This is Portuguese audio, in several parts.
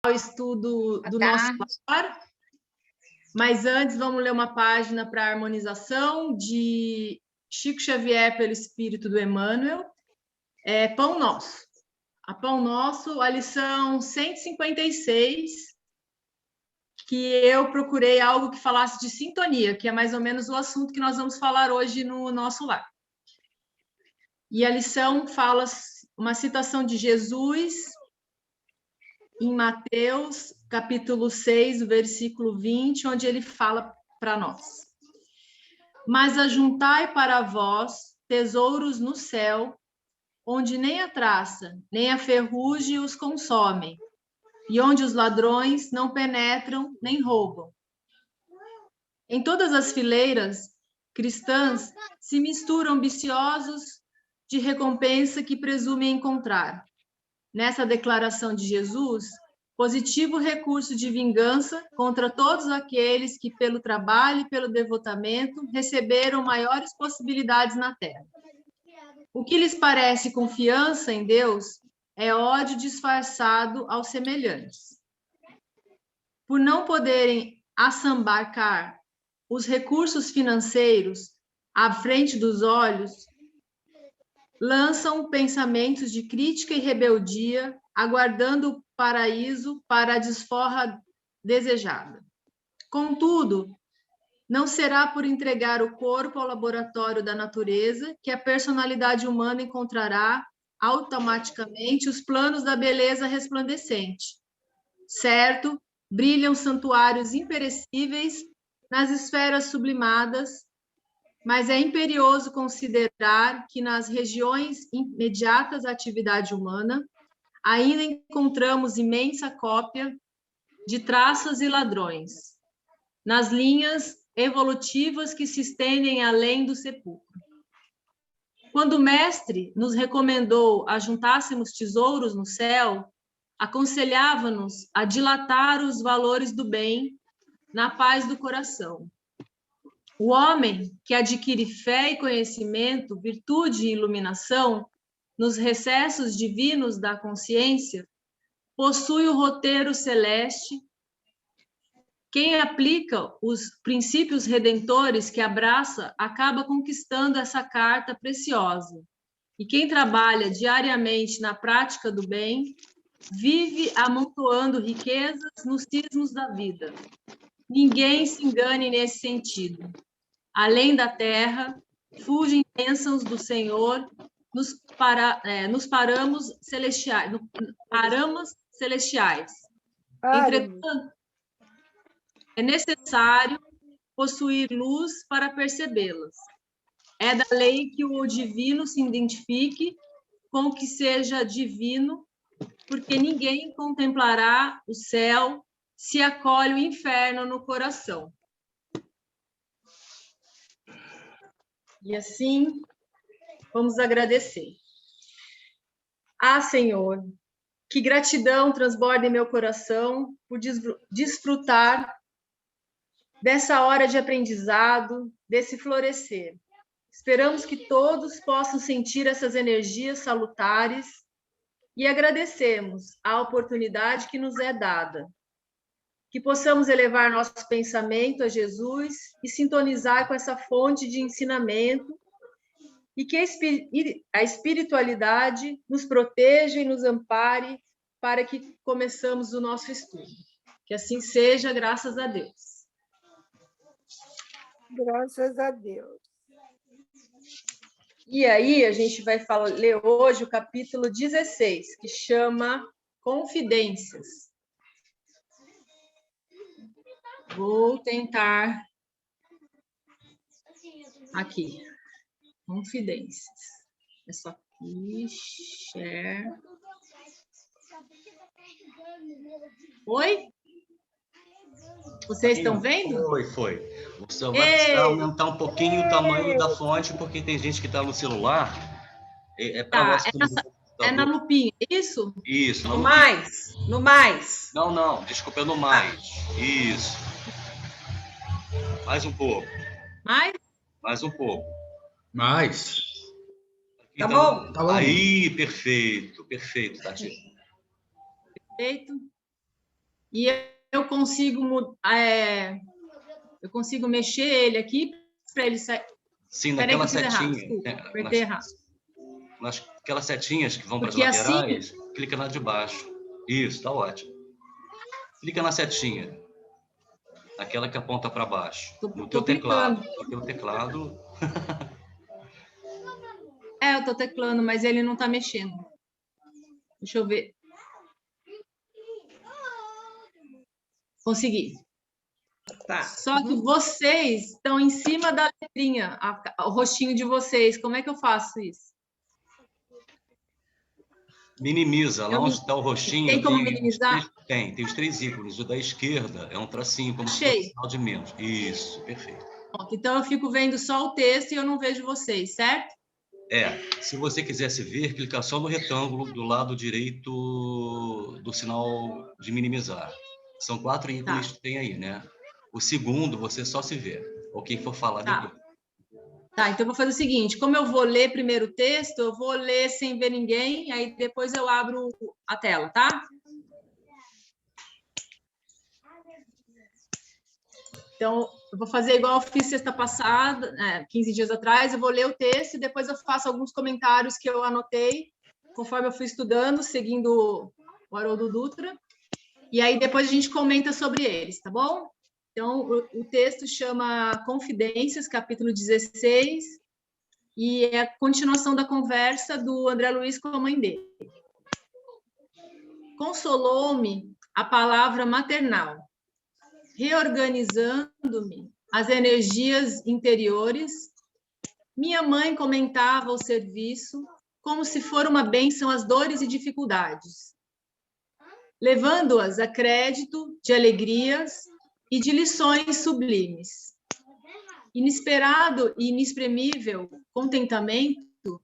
o estudo do Boa nosso tarde. lar. Mas antes, vamos ler uma página para a harmonização de Chico Xavier pelo Espírito do Emmanuel. Pão Nosso. A Pão Nosso, a lição 156, que eu procurei algo que falasse de sintonia, que é mais ou menos o assunto que nós vamos falar hoje no nosso lar. E a lição fala uma citação de Jesus em Mateus, capítulo 6, versículo 20, onde ele fala para nós: mas ajuntai para vós tesouros no céu, onde nem a traça, nem a ferrugem os consomem, e onde os ladrões não penetram nem roubam. Em todas as fileiras cristãs se misturam ambiciosos de recompensa que presumem encontrar, nessa declaração de Jesus, positivo recurso de vingança contra todos aqueles que, pelo trabalho e pelo devotamento, receberam maiores possibilidades na terra. O que lhes parece confiança em Deus é ódio disfarçado aos semelhantes. Por não poderem assambarcar os recursos financeiros à frente dos olhos, lançam pensamentos de crítica e rebeldia, aguardando o paraíso para a desforra desejada. Contudo, não será por entregar o corpo ao laboratório da natureza que a personalidade humana encontrará automaticamente os planos da beleza resplandecente. Certo, brilham santuários imperecíveis nas esferas sublimadas, mas é imperioso considerar que nas regiões imediatas à atividade humana ainda encontramos imensa cópia de traças e ladrões, nas linhas evolutivas que se estendem além do sepulcro. Quando o mestre nos recomendou ajuntássemos tesouros no céu, aconselhava-nos a dilatar os valores do bem na paz do coração. O homem que adquire fé e conhecimento, virtude e iluminação nos recessos divinos da consciência, possui o roteiro celeste. Quem aplica os princípios redentores que abraça acaba conquistando essa carta preciosa. E quem trabalha diariamente na prática do bem, vive amontoando riquezas nos cismos da vida. Ninguém se engane nesse sentido. Além da terra, fugem bênçãos do Senhor nos paramos celestiais. Entretanto, é necessário possuir luz para percebê-las. É da lei que o divino se identifique com o que seja divino, porque ninguém contemplará o céu se acolhe o inferno no coração. E assim, vamos agradecer. Ah, Senhor, que gratidão transborda em meu coração por desfrutar dessa hora de aprendizado, desse florescer. Esperamos que todos possam sentir essas energias salutares e agradecemos a oportunidade que nos é dada. Que possamos elevar nosso pensamento a Jesus e sintonizar com essa fonte de ensinamento e que a espiritualidade nos proteja e nos ampare para que começamos o nosso estudo. Que assim seja, graças a Deus. Graças a Deus. E aí, a gente vai ler hoje o capítulo 16, que chama Confidências. Vou tentar aqui. Confidências. É só aqui, share. Oi? Vocês estão vendo? Foi. Você vai precisar aumentar um pouquinho o tamanho da fonte, porque tem gente que está no celular. Tá, é na lupinha, isso? Isso. No mais. Não, desculpa, é no mais. Isso. Mais um pouco. Mais um pouco. Mais. Tá bom? Tá bom. Aí, perfeito, Tati. Perfeito. E eu consigo mexer ele aqui para ele sair. Sim, Peraí que naquela eu fiz errado, setinha. desculpa, apertei errado. Aquelas setinhas que vão para as Porque assim, laterais, clica na de baixo. Isso, tá ótimo. Clica na setinha. Aquela que aponta para baixo. No teu teclado. clicando. No teu teclado. Eu tô teclando, mas ele não tá mexendo. Deixa eu ver. Consegui. Tá. Só que vocês estão em cima da letrinha, o rostinho de vocês. Como é que eu faço isso? Minimiza. Lá onde está o rostinho. Tem como minimizar? Tem os 3 ícones. O da esquerda é um tracinho, como se fosse um sinal de menos. Isso, perfeito. Então eu fico vendo só o texto e eu não vejo vocês, certo? Se você quisesse ver, clica só no retângulo do lado direito do sinal de minimizar. São 4 ícones que tem aí, né? O segundo você só se vê, ou quem for falar depois. Tá, então eu vou fazer o seguinte, como eu vou ler primeiro o texto, eu vou ler sem ver ninguém, aí depois eu abro a tela, tá? Então, eu vou fazer igual eu fiz sexta passada, 15 dias atrás, eu vou ler o texto e depois eu faço alguns comentários que eu anotei, conforme eu fui estudando, seguindo o Haroldo Dutra, e aí depois a gente comenta sobre eles, tá bom? Então, o texto chama Confidências, capítulo 16, e é a continuação da conversa do André Luiz com a mãe dele. Consolou-me a palavra maternal, reorganizando-me as energias interiores. Minha mãe comentava o serviço como se for uma bênção às dores e dificuldades, levando-as a crédito de alegrias e de lições sublimes. Inesperado e inexprimível contentamento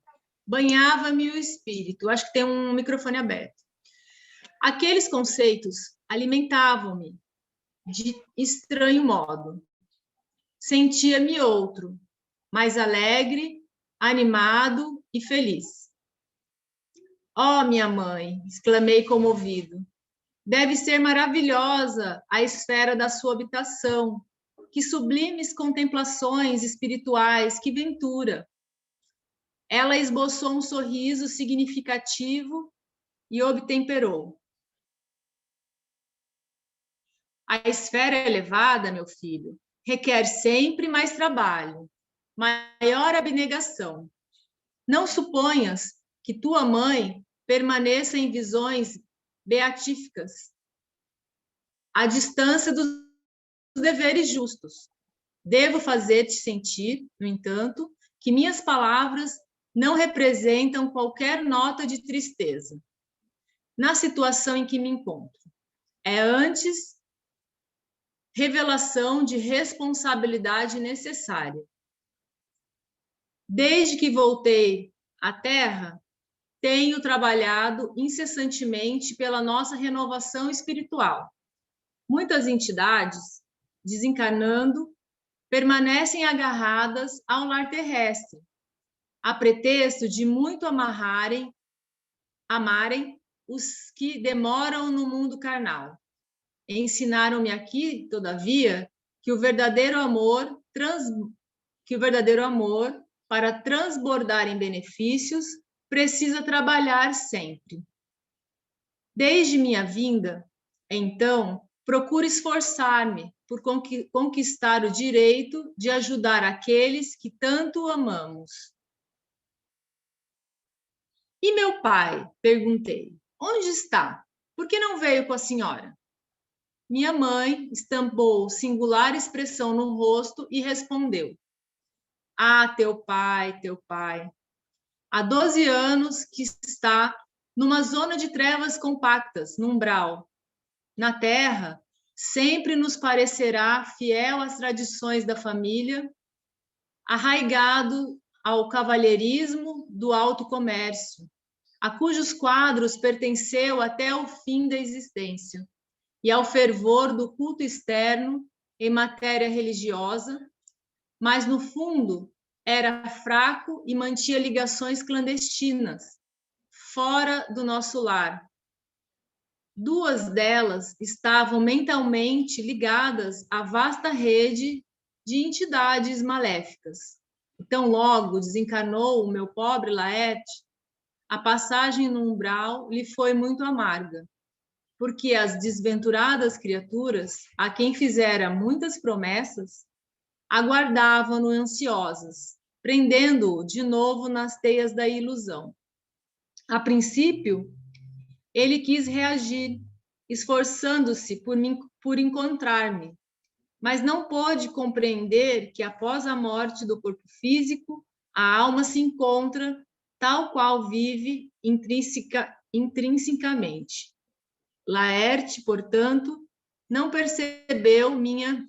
banhava-me o espírito. Acho que tem um microfone aberto. Aqueles conceitos alimentavam-me de estranho modo. Sentia-me outro, mais alegre, animado e feliz. Oh, minha mãe, exclamei comovido, deve ser maravilhosa a esfera da sua habitação. Que sublimes contemplações espirituais, que ventura! Ela esboçou um sorriso significativo e obtemperou. A esfera elevada, meu filho, requer sempre mais trabalho, maior abnegação. Não suponhas que tua mãe permaneça em visões beatíficas, à distância dos deveres justos. Devo fazer-te sentir, no entanto, que minhas palavras não representam qualquer nota de tristeza na situação em que me encontro. É antes revelação de responsabilidade necessária. Desde que voltei à Terra, tenho trabalhado incessantemente pela nossa renovação espiritual. Muitas entidades, desencarnando, permanecem agarradas ao lar terrestre, a pretexto de muito amarem os que demoram no mundo carnal. Ensinaram-me aqui, todavia, que o verdadeiro amor, para transbordar em benefícios, precisa trabalhar sempre. Desde minha vinda, então, procuro esforçar-me por conquistar o direito de ajudar aqueles que tanto amamos. E meu pai? Perguntei. Onde está? Por que não veio com a senhora? Minha mãe estampou singular expressão no rosto e respondeu. Ah, teu pai. Há 12 anos que está numa zona de trevas compactas, no umbral. Na terra, sempre nos parecerá fiel às tradições da família, arraigado ao cavalheirismo do alto comércio, a cujos quadros pertenceu até o fim da existência, e ao fervor do culto externo em matéria religiosa, mas no fundo era fraco e mantinha ligações clandestinas, fora do nosso lar. 2 delas estavam mentalmente ligadas à vasta rede de entidades maléficas. Então, logo desencarnou o meu pobre Laerte, a passagem no umbral lhe foi muito amarga, porque as desventuradas criaturas, a quem fizera muitas promessas, aguardavam-no ansiosas, prendendo-o de novo nas teias da ilusão. A princípio, ele quis reagir, esforçando-se por encontrar-me, mas não pôde compreender que após a morte do corpo físico, a alma se encontra tal qual vive intrinsecamente. Laerte, portanto, não percebeu minha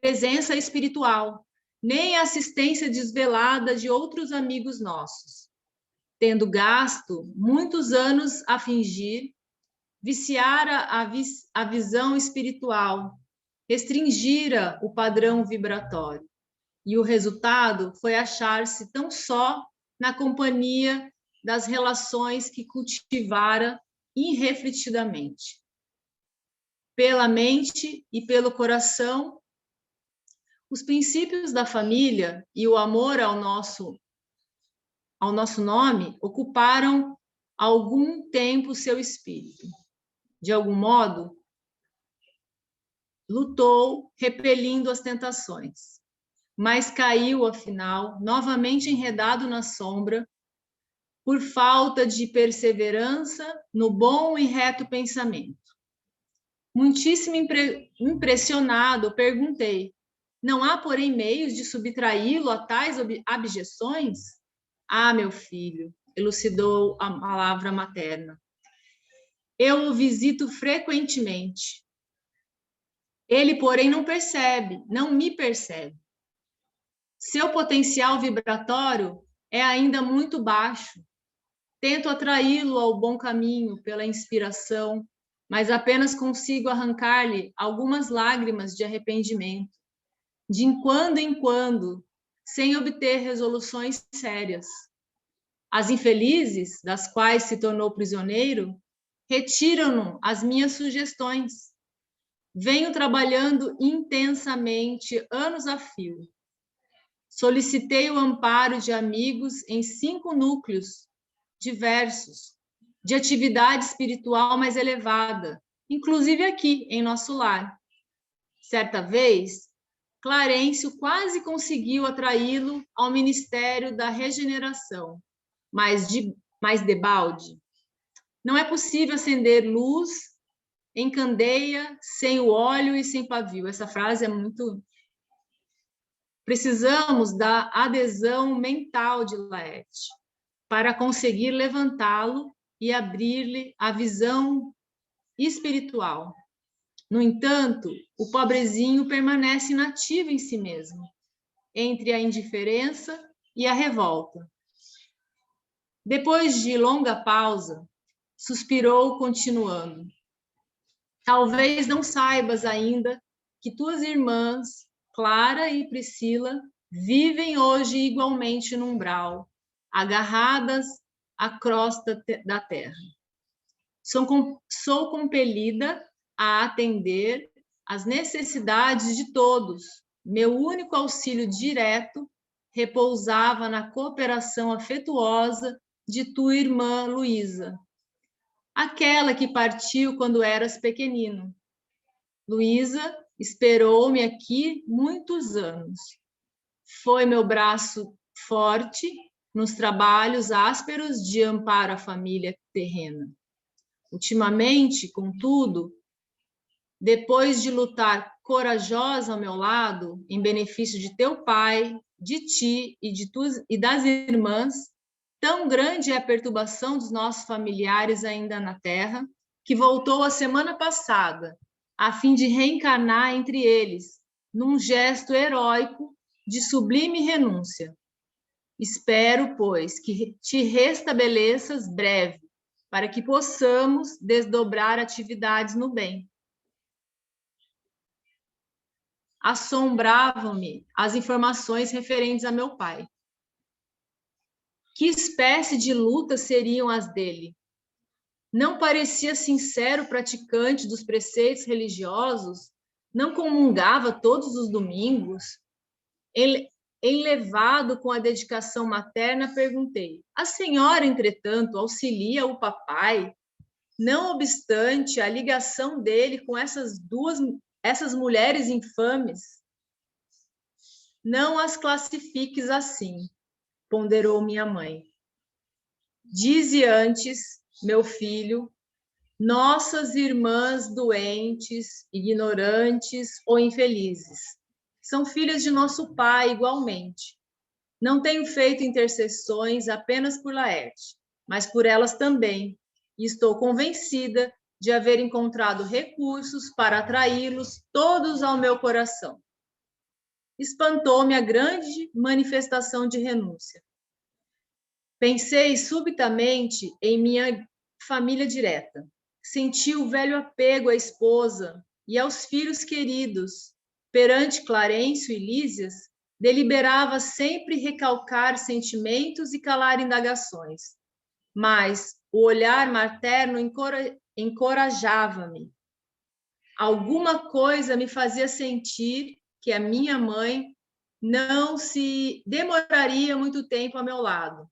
presença espiritual, nem a assistência desvelada de outros amigos nossos. Tendo gasto muitos anos a fingir, viciara a visão espiritual, restringira o padrão vibratório. E o resultado foi achar-se tão só na companhia das relações que cultivara irrefletidamente. Pela mente e pelo coração, os princípios da família e o amor ao nosso nome ocuparam algum tempo seu espírito. De algum modo, lutou, repelindo as tentações, mas caiu, afinal, novamente enredado na sombra, por falta de perseverança no bom e reto pensamento. Muitíssimo impressionado, perguntei: não há, porém, meios de subtraí-lo a tais abjeções? Ah, meu filho, elucidou a palavra materna, eu o visito frequentemente. Ele, porém, não percebe, não me percebe. Seu potencial vibratório é ainda muito baixo. Tento atraí-lo ao bom caminho pela inspiração, mas apenas consigo arrancar-lhe algumas lágrimas de arrependimento, de quando em quando, sem obter resoluções sérias. As infelizes, das quais se tornou prisioneiro, retiram-no as minhas sugestões. Venho trabalhando intensamente, anos a fio. Solicitei o amparo de amigos em 5 núcleos diversos, de atividade espiritual mais elevada, inclusive aqui, em nosso lar. Certa vez, Clarencio quase conseguiu atraí-lo ao Ministério da Regeneração, mas debalde. Não é possível acender luz em candeia sem o óleo e sem pavio. Essa frase é muito... Precisamos da adesão mental de Laerte para conseguir levantá-lo e abrir-lhe a visão espiritual. No entanto, o pobrezinho permanece inativo em si mesmo, entre a indiferença e a revolta. Depois de longa pausa, suspirou, continuando: talvez não saibas ainda que tuas irmãs, Clara e Priscila, vivem hoje igualmente no umbral, agarradas à crosta da terra. Sou compelida a atender às necessidades de todos. Meu único auxílio direto repousava na cooperação afetuosa de tua irmã Luísa, aquela que partiu quando eras pequenino. Luísa esperou-me aqui muitos anos. Foi meu braço forte nos trabalhos ásperos de amparo à família terrena. Ultimamente, contudo, depois de lutar corajosa ao meu lado, em benefício de teu pai, de ti e das irmãs, tão grande é a perturbação dos nossos familiares ainda na terra, que voltou a semana passada, a fim de reencarnar entre eles, num gesto heróico de sublime renúncia. Espero, pois, que te restabeleças breve, para que possamos desdobrar atividades no bem. Assombravam-me as informações referentes a meu pai, Que espécie de lutas seriam as dele? Não parecia sincero praticante dos preceitos religiosos? Não comungava todos os domingos? Enlevado com a dedicação materna, perguntei: a senhora, entretanto, auxilia o papai? Não obstante a ligação dele com essas mulheres infames? Não as classifiques assim, ponderou minha mãe. Dize antes, meu filho, nossas irmãs doentes, ignorantes ou infelizes, são filhas de nosso pai igualmente. Não tenho feito intercessões apenas por Laerte, mas por elas também, e estou convencida de haver encontrado recursos para atraí-los todos ao meu coração. Espantou-me a grande manifestação de renúncia. Pensei subitamente em minha família direta. Senti o velho apego à esposa e aos filhos queridos. Perante Clarencio e Lísias, deliberava sempre recalcar sentimentos e calar indagações. Mas o olhar materno encorajava-me. Alguma coisa me fazia sentir que a minha mãe não se demoraria muito tempo ao meu lado.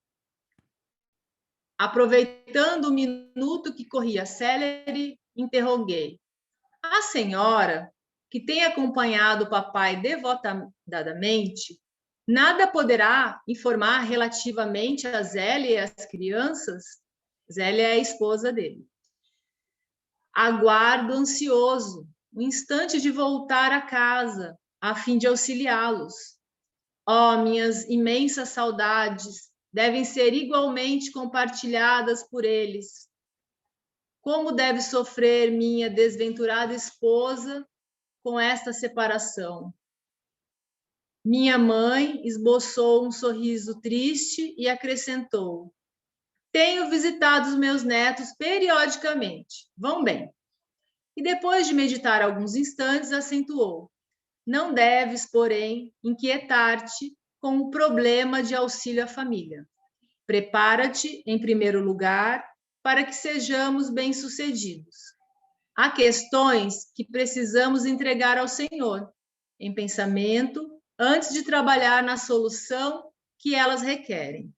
Aproveitando o minuto que corria célere, interroguei: a senhora, que tem acompanhado o papai devotadamente, nada poderá informar relativamente a Zélia e as crianças? Zélia é a esposa dele. Aguardo ansioso o instante de voltar a casa, a fim de auxiliá-los. Oh, minhas imensas saudades devem ser igualmente compartilhadas por eles. Como deve sofrer minha desventurada esposa com esta separação? Minha mãe esboçou um sorriso triste e acrescentou: tenho visitado os meus netos periodicamente. Vão bem. E depois de meditar alguns instantes, acentuou: não deves, porém, inquietar-te com o problema de auxílio à família. Prepara-te, em primeiro lugar, para que sejamos bem-sucedidos. Há questões que precisamos entregar ao Senhor, em pensamento, antes de trabalhar na solução que elas requerem.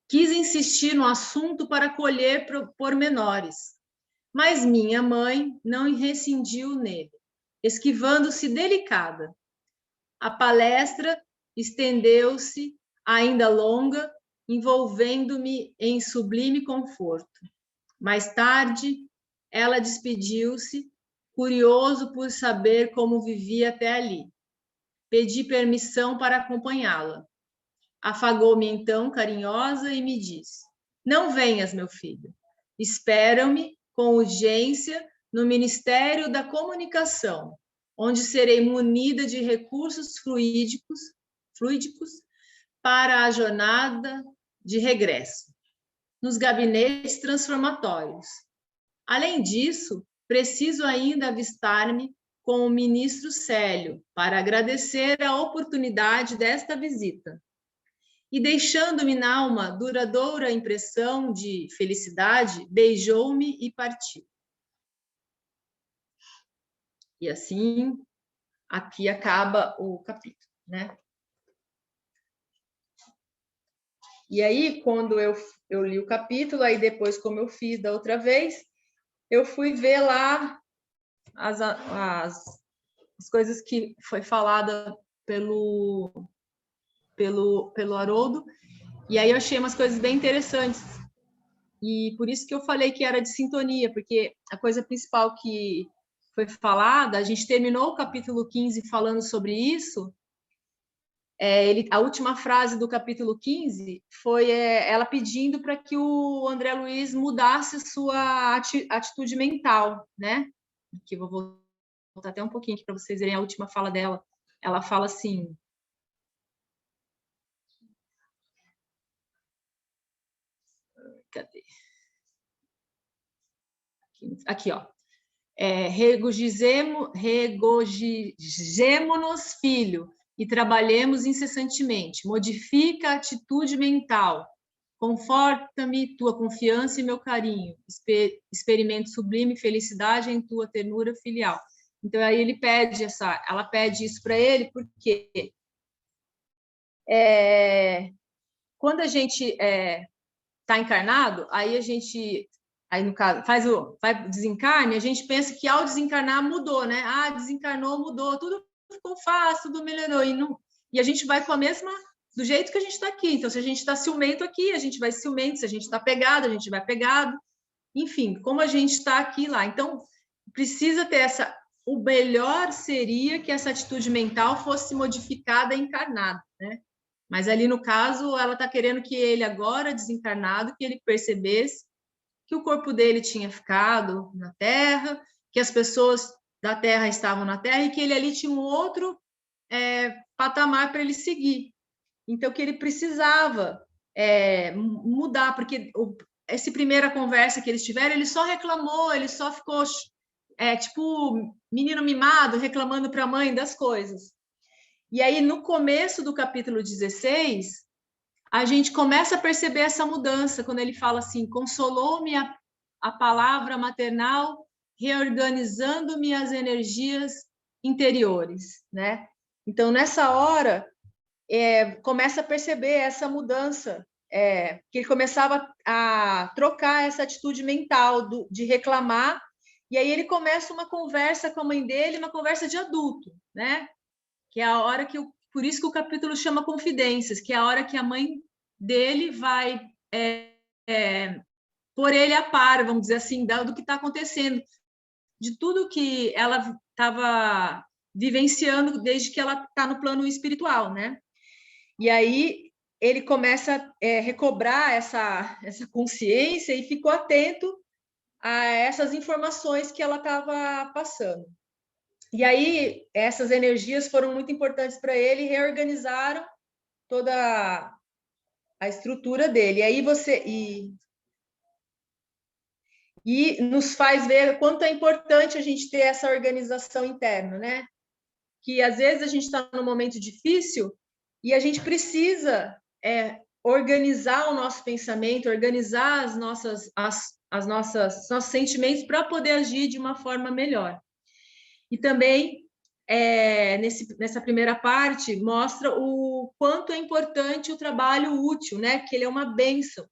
Quis insistir no assunto para colher pormenores, mas minha mãe não rescindiu nele, esquivando-se delicada. A palestra estendeu-se, ainda longa, envolvendo-me em sublime conforto. Mais tarde, ela despediu-se, curioso por saber como vivia até ali. Pedi permissão para acompanhá-la. Afagou-me então, carinhosa, e me disse: não venhas, meu filho. Espera-me com urgência no Ministério da Comunicação, onde serei munida de recursos fluídicos para a jornada de regresso, nos gabinetes transformatórios. Além disso, preciso ainda avistar-me com o ministro Célio para agradecer a oportunidade desta visita. E deixando-me na alma duradoura impressão de felicidade, beijou-me e partiu. E assim, aqui acaba o capítulo, né? E aí, quando eu li o capítulo, aí depois, como eu fiz da outra vez, eu fui ver lá as coisas que foi falada pelo Haroldo, e aí eu achei umas coisas bem interessantes. E por isso que eu falei que era de sintonia, porque a coisa principal que foi falada, a gente terminou o capítulo 15 falando sobre isso. A última frase do capítulo 15 foi ela pedindo para que o André Luiz mudasse sua atitude mental, né? Aqui vou voltar até um pouquinho aqui para vocês verem a última fala dela. Ela fala assim: cadê? Aqui, ó. Regozijemo-nos, filho, e trabalhemos incessantemente. Modifica a atitude mental. Conforta-me tua confiança e meu carinho. Experimento sublime felicidade em tua ternura filial. Então, aí ela pede isso para ele, porque quando a gente está encarnado, aí no caso, faz o desencarne, a gente pensa que ao desencarnar mudou, né? Ah, desencarnou, mudou, tudo ficou fácil, tudo melhorou. E a gente vai com a mesma, do jeito que a gente está aqui. Então, se a gente está ciumento aqui, a gente vai ciumento. Se a gente está pegado, a gente vai pegado. Enfim, como a gente está aqui lá. Então, precisa ter o melhor seria que essa atitude mental fosse modificada encarnada, né? Mas ali, no caso, ela está querendo que ele agora, desencarnado, que ele percebesse que o corpo dele tinha ficado na Terra, que as pessoas da Terra estavam na Terra e que ele ali tinha um outro patamar para ele seguir. Então, que ele precisava mudar, porque essa primeira conversa que eles tiveram, ele só reclamou, ele só ficou tipo menino mimado, reclamando para a mãe das coisas. E aí, no começo do capítulo 16, a gente começa a perceber essa mudança, quando ele fala assim, consolou-me a palavra maternal, reorganizando-me as energias interiores, né? Então, nessa hora, começa a perceber essa mudança, que ele começava a trocar essa atitude mental de reclamar, e aí ele começa uma conversa com a mãe dele, uma conversa de adulto, né? Que é a hora por isso que o capítulo chama Confidências, que é a hora que a mãe dele vai pôr ele a par, vamos dizer assim, do que está acontecendo, de tudo que ela estava vivenciando desde que ela está no plano espiritual, né? E aí ele começa a recobrar essa consciência e ficou atento a essas informações que ela estava passando. E aí essas energias foram muito importantes para ele e reorganizaram toda a estrutura dele. E aí e nos faz ver quanto é importante a gente ter essa organização interna, né? Que às vezes a gente está num momento difícil e a gente precisa organizar o nosso pensamento, organizar nossos sentimentos para poder agir de uma forma melhor. E também nessa primeira parte mostra o quanto é importante o trabalho útil, né? Que ele é uma bênção.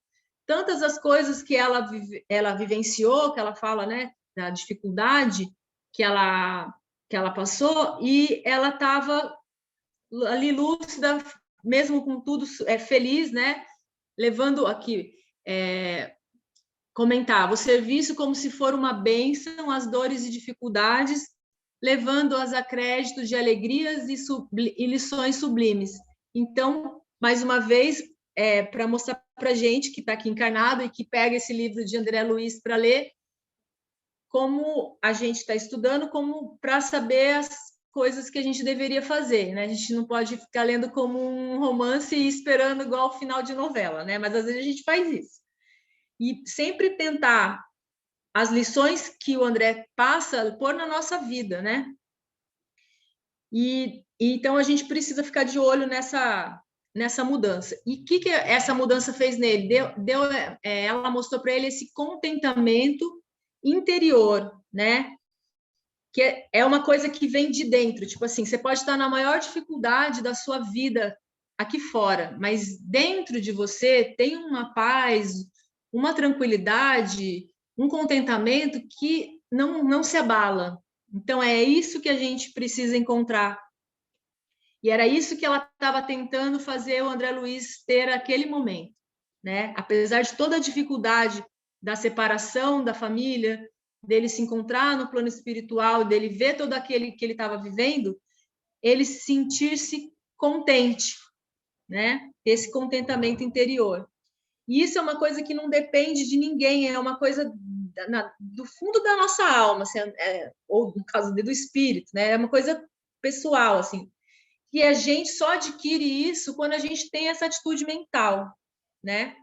Tantas as coisas que ela vivenciou, que ela fala, né? Da dificuldade que ela passou, e ela estava ali lúcida, mesmo com tudo feliz, né? Levando aqui, comentava, o serviço como se for uma bênção, as dores e dificuldades, levando-as a créditos de alegrias e lições sublimes. Então, mais uma vez, para mostrar para a gente que está aqui encarnado e que pega esse livro de André Luiz para ler, como a gente está estudando, como para saber as coisas que a gente deveria fazer, né? A gente não pode ficar lendo como um romance e esperando igual ao final de novela, né? Mas às vezes a gente faz isso. E sempre tentar as lições que o André passa pôr na nossa vida, né? E então a gente precisa ficar de olho nessa mudança. E o que essa mudança fez nele? Ela mostrou para ele esse contentamento interior, né? Que é uma coisa que vem de dentro. Tipo assim, você pode estar na maior dificuldade da sua vida aqui fora, mas dentro de você tem uma paz, uma tranquilidade, um contentamento que não se abala. Então, é isso que a gente precisa encontrar. E era isso que ela estava tentando fazer o André Luiz ter aquele momento, né? Apesar de toda a dificuldade da separação da família, dele se encontrar no plano espiritual, dele ver todo aquele que ele estava vivendo, ele sentir-se contente, né? Esse contentamento interior. E isso é uma coisa que não depende de ninguém, é uma coisa do fundo da nossa alma, assim, ou no caso do espírito, né? É uma coisa pessoal, assim. E a gente só adquire isso quando a gente tem essa atitude mental, né?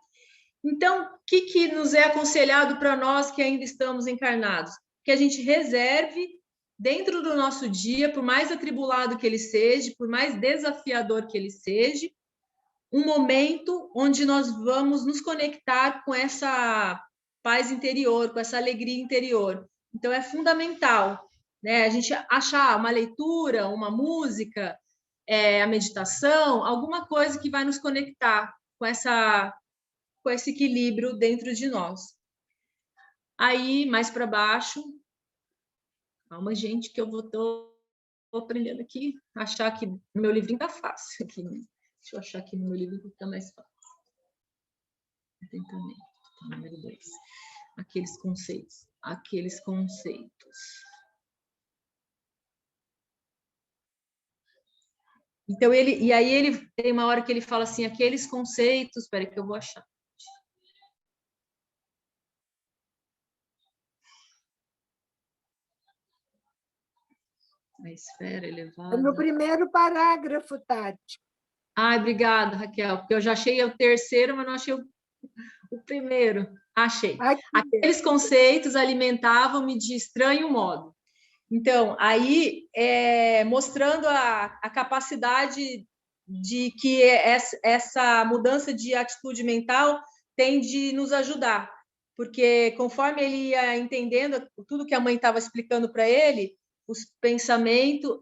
Então, o que nos é aconselhado para nós que ainda estamos encarnados? Que a gente reserve dentro do nosso dia, por mais atribulado que ele seja, por mais desafiador que ele seja, um momento onde nós vamos nos conectar com essa paz interior, com essa alegria interior. Então, é fundamental, né, a gente achar uma leitura, uma música, a meditação, alguma coisa que vai nos conectar com esse equilíbrio dentro de nós. Aí, mais para baixo, calma, gente, que eu tô aprendendo aqui, achar que no meu livrinho tá fácil. Aqui, né? Deixa eu achar aqui no meu livro que fica mais fácil. Atentamento, número 2. Aqueles conceitos. Então, aí ele tem uma hora que ele fala assim, aqueles conceitos, espera que eu vou achar. A esfera elevada. No primeiro parágrafo, Tati. Ai, obrigada, Raquel, porque eu já achei o terceiro, mas não achei o primeiro. Achei. Aqui. Aqueles conceitos alimentavam-me de estranho modo. Então, aí, mostrando a capacidade de que essa mudança de atitude mental tem de nos ajudar, porque conforme ele ia entendendo tudo que a mãe estava explicando para ele, os pensamentos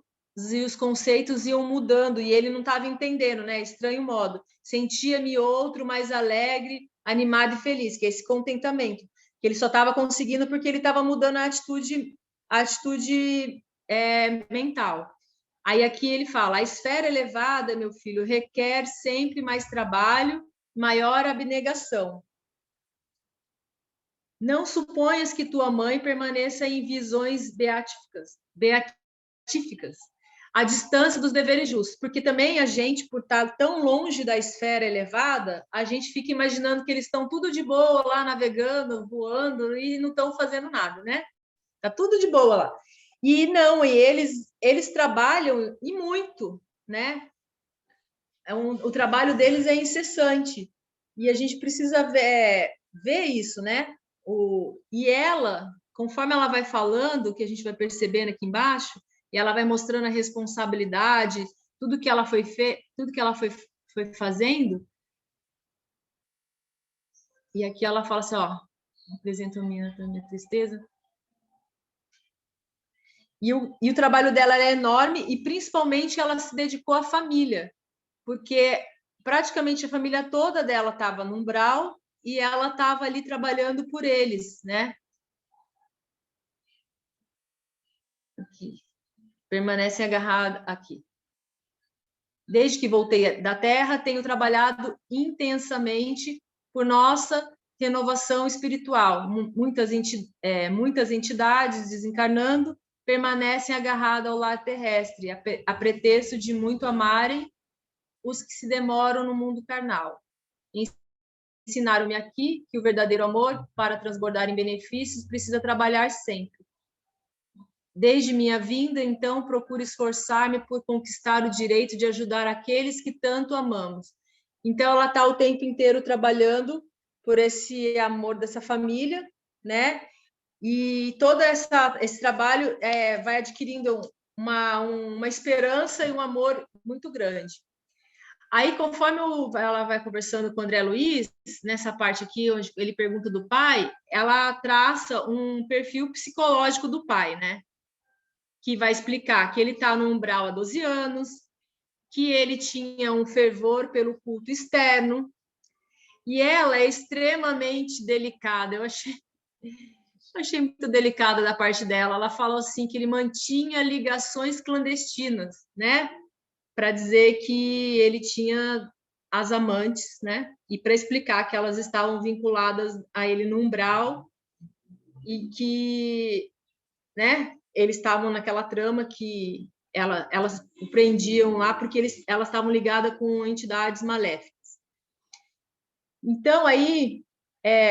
e os conceitos iam mudando, e ele não estava entendendo, né? Estranho modo. Sentia-me outro mais alegre, animado e feliz, que é esse contentamento, que ele só estava conseguindo porque ele estava mudando a atitude mental. Aí aqui ele fala, a esfera elevada, meu filho, requer sempre mais trabalho, maior abnegação. Não suponhas que tua mãe permaneça em visões beatíficas, à distância dos deveres justos, porque também a gente, por estar tão longe da esfera elevada, a gente fica imaginando que eles estão tudo de boa lá, navegando, voando, e não estão fazendo nada, né? Tá tudo de boa lá. E não, e eles trabalham, e muito, né? O trabalho deles é incessante, e a gente precisa ver isso, né? E ela, conforme ela vai falando, que a gente vai percebendo aqui embaixo, e ela vai mostrando a responsabilidade, tudo que ela foi fazendo. E aqui ela fala assim, ó, apresento a minha tristeza. E o trabalho dela era enorme, e principalmente ela se dedicou à família, porque praticamente a família toda dela estava no umbral, e ela estava ali trabalhando por eles, né? Aqui. Permanecem agarrados aqui. Desde que voltei da Terra, tenho trabalhado intensamente por nossa renovação espiritual. Muitas entidades desencarnando permanecem agarradas ao lar terrestre, a pretexto de muito amarem os que se demoram no mundo carnal. Ensinaram-me aqui que o verdadeiro amor, para transbordar em benefícios, precisa trabalhar sempre. Desde minha vinda, então, procuro esforçar-me por conquistar o direito de ajudar aqueles que tanto amamos. Então, ela está o tempo inteiro trabalhando por esse amor dessa família, né? E todo esse trabalho vai adquirindo uma esperança e um amor muito grande. Aí, conforme ela vai conversando com o André Luiz, nessa parte aqui, onde ele pergunta do pai, ela traça um perfil psicológico do pai, né? Que vai explicar que ele está no umbral há 12 anos, que ele tinha um fervor pelo culto externo, e ela é extremamente delicada. Eu achei muito delicada da parte dela. Ela falou assim que ele mantinha ligações clandestinas, né? Para dizer que ele tinha as amantes, né? E para explicar que elas estavam vinculadas a ele no umbral e que, né? Eles estavam naquela trama que elas o prendiam lá porque elas estavam ligadas com entidades maléficas. Então, aí,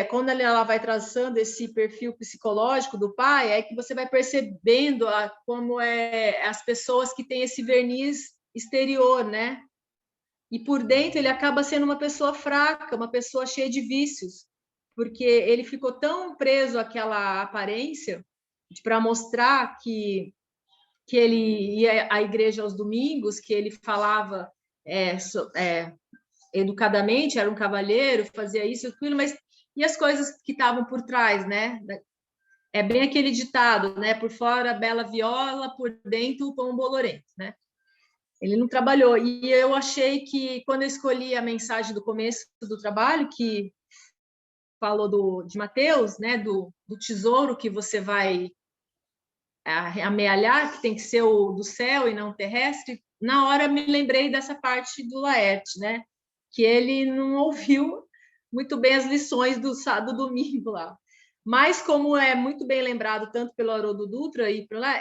quando ela vai traçando esse perfil psicológico do pai, é que você vai percebendo como as pessoas que têm esse verniz exterior, né? E por dentro ele acaba sendo uma pessoa fraca, uma pessoa cheia de vícios, porque ele ficou tão preso àquela aparência para mostrar que que ele ia à igreja aos domingos, que ele falava educadamente, era um cavalheiro, fazia isso e aquilo, mas e as coisas que estavam por trás, né? É bem aquele ditado, né? Por fora, bela viola, por dentro, o pão bolorento, né? Ele não trabalhou. E eu achei que, quando eu escolhi a mensagem do começo do trabalho, que falou de Mateus, né? Do tesouro que você vai amealhar, que tem que ser o do céu e não terrestre, na hora me lembrei dessa parte do Laerte, né? Que ele não ouviu muito bem as lições do domingo lá. Mas, como é muito bem lembrado, tanto pelo Haroldo Dutra e para lá,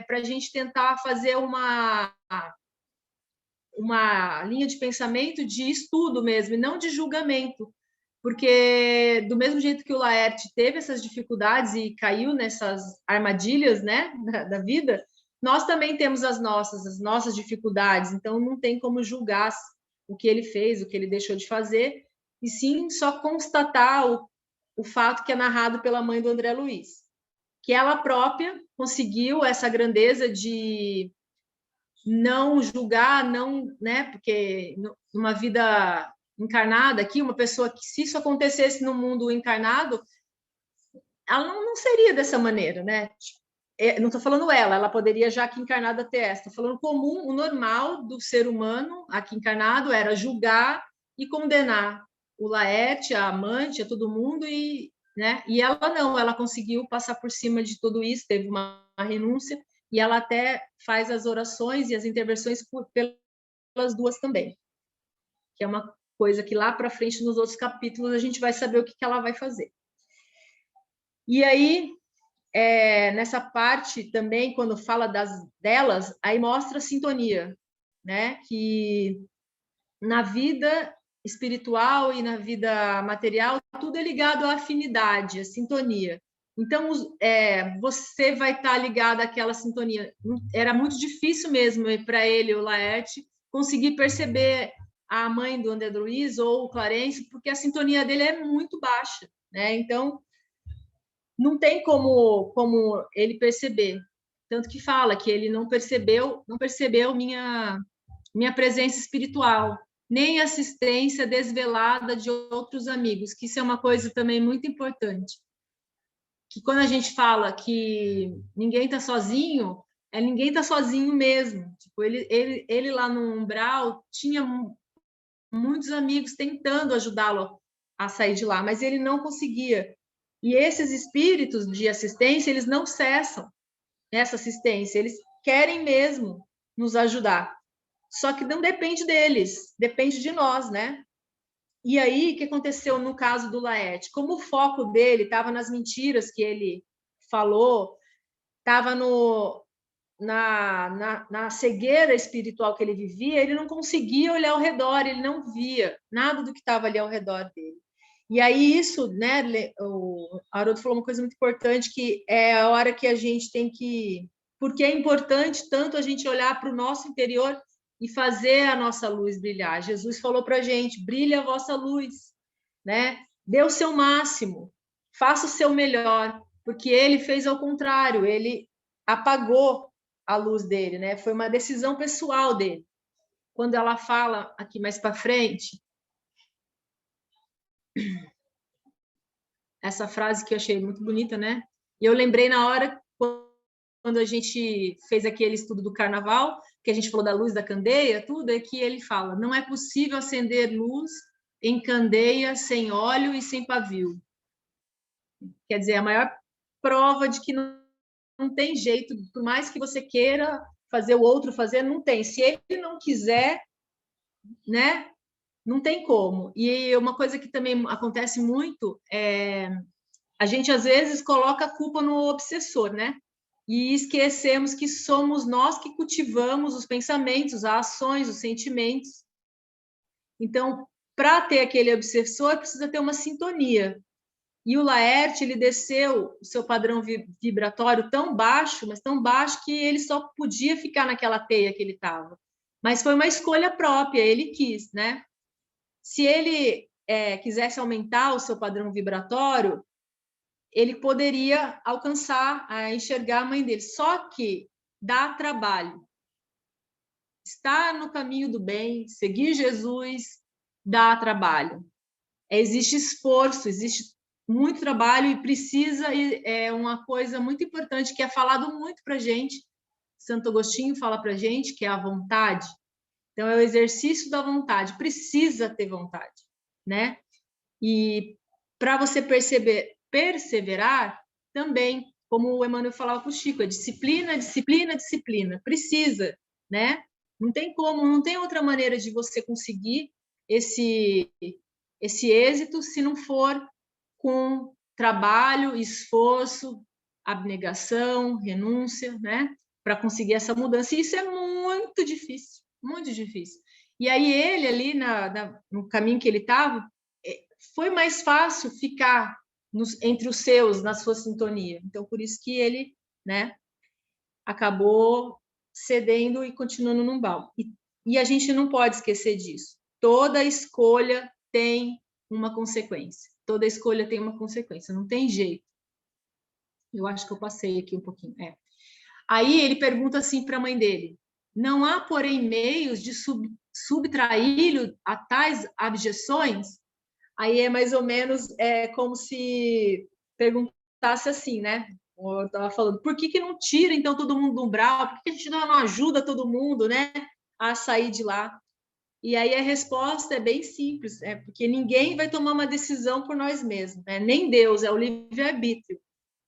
para a gente tentar fazer uma linha de pensamento de estudo mesmo, e não de julgamento. Porque, do mesmo jeito que o Laerte teve essas dificuldades e caiu nessas armadilhas, né, da vida, nós também temos as nossas dificuldades. Então, não tem como julgar o que ele fez, o que ele deixou de fazer, e sim só constatar o fato que é narrado pela mãe do André Luiz, que ela própria conseguiu essa grandeza de não julgar, não, né, porque numa vida encarnada aqui, uma pessoa que, se isso acontecesse no mundo encarnado, ela não seria dessa maneira, né? Não estou falando ela poderia já aqui encarnada ter essa. Estou falando comum, o normal do ser humano aqui encarnado era julgar e condenar o Laerte, a amante, a todo mundo, né? E ela não, ela conseguiu passar por cima de tudo isso, teve uma renúncia, e ela até faz as orações e as intervenções pelas duas também, que é uma coisa que lá para frente, nos outros capítulos, a gente vai saber o que ela vai fazer. E aí, nessa parte também, quando fala delas, aí mostra a sintonia, né? Que na vida espiritual e na vida material, tudo é ligado à afinidade, à sintonia. Então, você vai estar ligado àquela sintonia. Era muito difícil mesmo para ele, o Laerte, conseguir perceber a mãe do André Luiz ou o Clarence, porque a sintonia dele é muito baixa, né? Então, não tem como ele perceber. Tanto que fala que ele não percebeu minha presença espiritual, nem assistência desvelada de outros amigos, que isso é uma coisa também muito importante. Que quando a gente fala que ninguém está sozinho, ninguém está sozinho mesmo. Tipo, ele lá no umbral tinha muitos amigos tentando ajudá-lo a sair de lá, mas ele não conseguia. E esses espíritos de assistência, eles não cessam nessa assistência, eles querem mesmo nos ajudar. Só que não depende deles, depende de nós, né? E aí, o que aconteceu no caso do Laerte? Como o foco dele estava nas mentiras que ele falou, estava na cegueira espiritual que ele vivia, ele não conseguia olhar ao redor, ele não via nada do que estava ali ao redor dele. E aí isso, né, o Haroldo falou uma coisa muito importante, que é a hora que a gente tem que... Porque é importante tanto a gente olhar para o nosso interior e fazer a nossa luz brilhar. Jesus falou para a gente, brilha a vossa luz, né? Dê o seu máximo, faça o seu melhor, porque ele fez ao contrário, ele apagou a luz dele, né? Foi uma decisão pessoal dele. Quando ela fala aqui mais para frente, essa frase que eu achei muito bonita, né? E eu lembrei na hora, quando a gente fez aquele estudo do carnaval, que a gente falou da luz da candeia, tudo, é que ele fala, não é possível acender luz em candeia sem óleo e sem pavio. Quer dizer, a maior prova de que não tem jeito, por mais que você queira fazer o outro fazer, não tem. Se ele não quiser, né? Não tem como. E uma coisa que também acontece muito é a gente às vezes coloca a culpa no obsessor, né? E esquecemos que somos nós que cultivamos os pensamentos, as ações, os sentimentos. Então, para ter aquele obsessor, precisa ter uma sintonia. E o Laerte, ele desceu o seu padrão vibratório tão baixo, mas tão baixo que ele só podia ficar naquela teia que ele estava. Mas foi uma escolha própria, ele quis, né? Se ele quisesse aumentar o seu padrão vibratório, ele poderia alcançar, a enxergar a mãe dele. Só que dá trabalho. Estar no caminho do bem, seguir Jesus, dá trabalho. Existe esforço, existe muito trabalho e precisa, é uma coisa muito importante que é falado muito para a gente, Santo Agostinho fala para a gente, que é a vontade. Então, é o exercício da vontade, precisa ter vontade, né? E para você perseverar, também, como o Emmanuel falava para o Chico, é disciplina, disciplina, disciplina, precisa, né? Não tem como, não tem outra maneira de você conseguir esse êxito se não for com trabalho, esforço, abnegação, renúncia, né? Para conseguir essa mudança. E isso é muito difícil, muito difícil. E aí ele ali no caminho que ele estava, foi mais fácil ficar entre os seus, na sua sintonia. Então, por isso que ele, né, acabou cedendo e continuando no umbral. E a gente não pode esquecer disso. Toda escolha tem uma consequência. Toda escolha tem uma consequência, não tem jeito. Eu acho que eu passei aqui um pouquinho. Aí ele pergunta assim para a mãe dele: não há, porém, meios de subtraí-lo a tais abjeções? Aí é mais ou menos como se perguntasse assim, né? Eu estava falando, por que não tira, então, todo mundo do umbral? Por que a gente não ajuda todo mundo, né, a sair de lá? E aí a resposta é bem simples, porque ninguém vai tomar uma decisão por nós mesmos, né? Nem Deus, é o livre-arbítrio.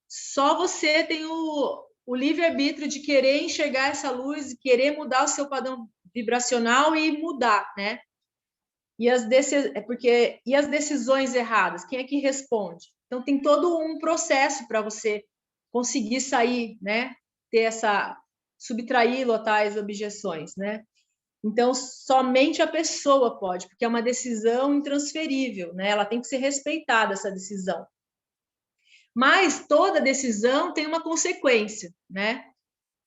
Só você tem o livre-arbítrio de querer enxergar essa luz, de querer mudar o seu padrão vibracional e mudar, né? E as decisões erradas, quem é que responde? Então, tem todo um processo para você conseguir sair, né? Subtraí-lo a tais objeções, né? Então, somente a pessoa pode, porque é uma decisão intransferível, né? Ela tem que ser respeitada, essa decisão. Mas toda decisão tem uma consequência, né?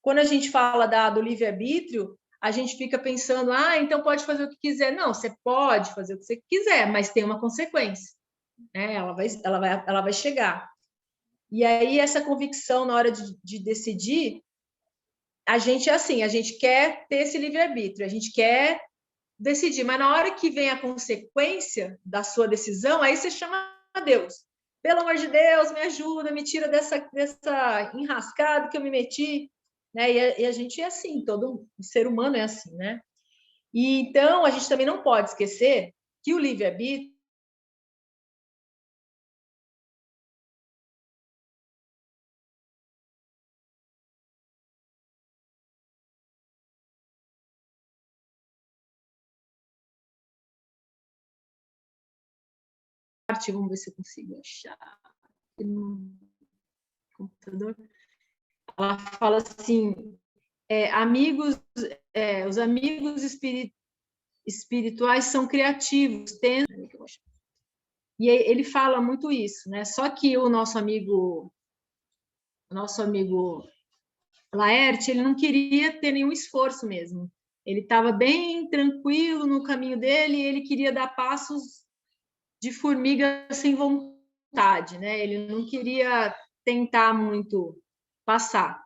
Quando a gente fala do livre-arbítrio, a gente fica pensando, então pode fazer o que quiser. Não, você pode fazer o que você quiser, mas tem uma consequência, né? Ela vai chegar. E aí, essa convicção na hora de decidir, a gente é assim, a gente quer ter esse livre-arbítrio, a gente quer decidir, mas na hora que vem a consequência da sua decisão, aí você chama a Deus. Pelo amor de Deus, me ajuda, me tira dessa enrascada que eu me meti, né? E a gente é assim, todo ser humano é assim, né? E então a gente também não pode esquecer que o livre-arbítrio vamos ver se eu consigo achar aqui no computador. Ela fala assim, os amigos espirituais são criativos, e ele fala muito isso, né? Só que o nosso amigo Laerte, ele não queria ter nenhum esforço mesmo. Ele estava bem tranquilo no caminho dele, e ele queria dar passos de formiga sem vontade, né? Ele não queria tentar muito passar.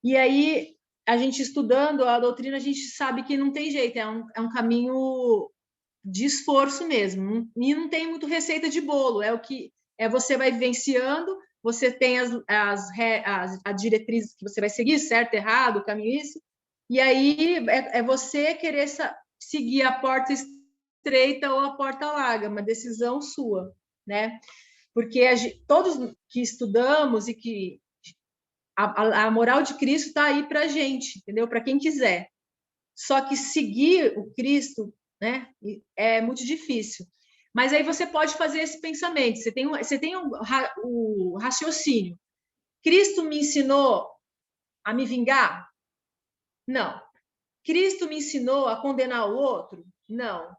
E aí, a gente estudando a doutrina, a gente sabe que não tem jeito, é um caminho de esforço mesmo, e não tem muito receita de bolo, você vai vivenciando, você tem as diretrizes que você vai seguir, certo, errado, caminho, isso, e aí é você querer seguir a porta estreita ou a porta larga, uma decisão sua, né? Porque todos que estudamos e que a moral de Cristo está aí para a gente, entendeu? Para quem quiser. Só que seguir o Cristo, né, é muito difícil. Mas aí você pode fazer esse pensamento. Você tem o raciocínio. Cristo me ensinou a me vingar? Não. Cristo me ensinou a condenar o outro? Não.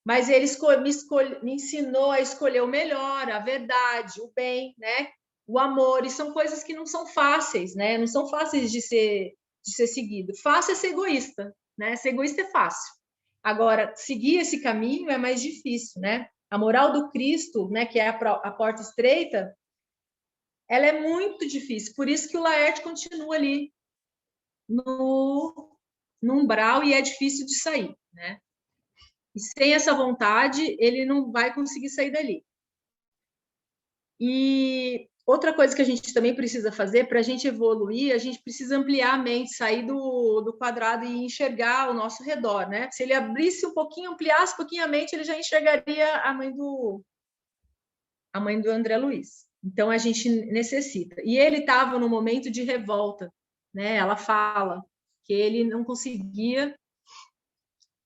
Mas ele me ensinou a escolher o melhor, a verdade, o bem, né? O amor, e são coisas que não são fáceis, né? Não são fáceis de ser seguido. Fácil é ser egoísta, né? Ser egoísta é fácil. Agora, seguir esse caminho é mais difícil, né? A moral do Cristo, né, que é a porta estreita, ela é muito difícil. Por isso que o Laerte continua ali, no umbral e é difícil de sair, né? E sem essa vontade, ele não vai conseguir sair dali. E outra coisa que a gente também precisa fazer, para a gente evoluir, a gente precisa ampliar a mente, sair do quadrado e enxergar ao nosso redor, né? Se ele abrisse um pouquinho, ampliasse um pouquinho a mente, ele já enxergaria a mãe do André Luiz. Então, a gente necessita. E ele estava no momento de revolta, né? Ela fala que ele não conseguia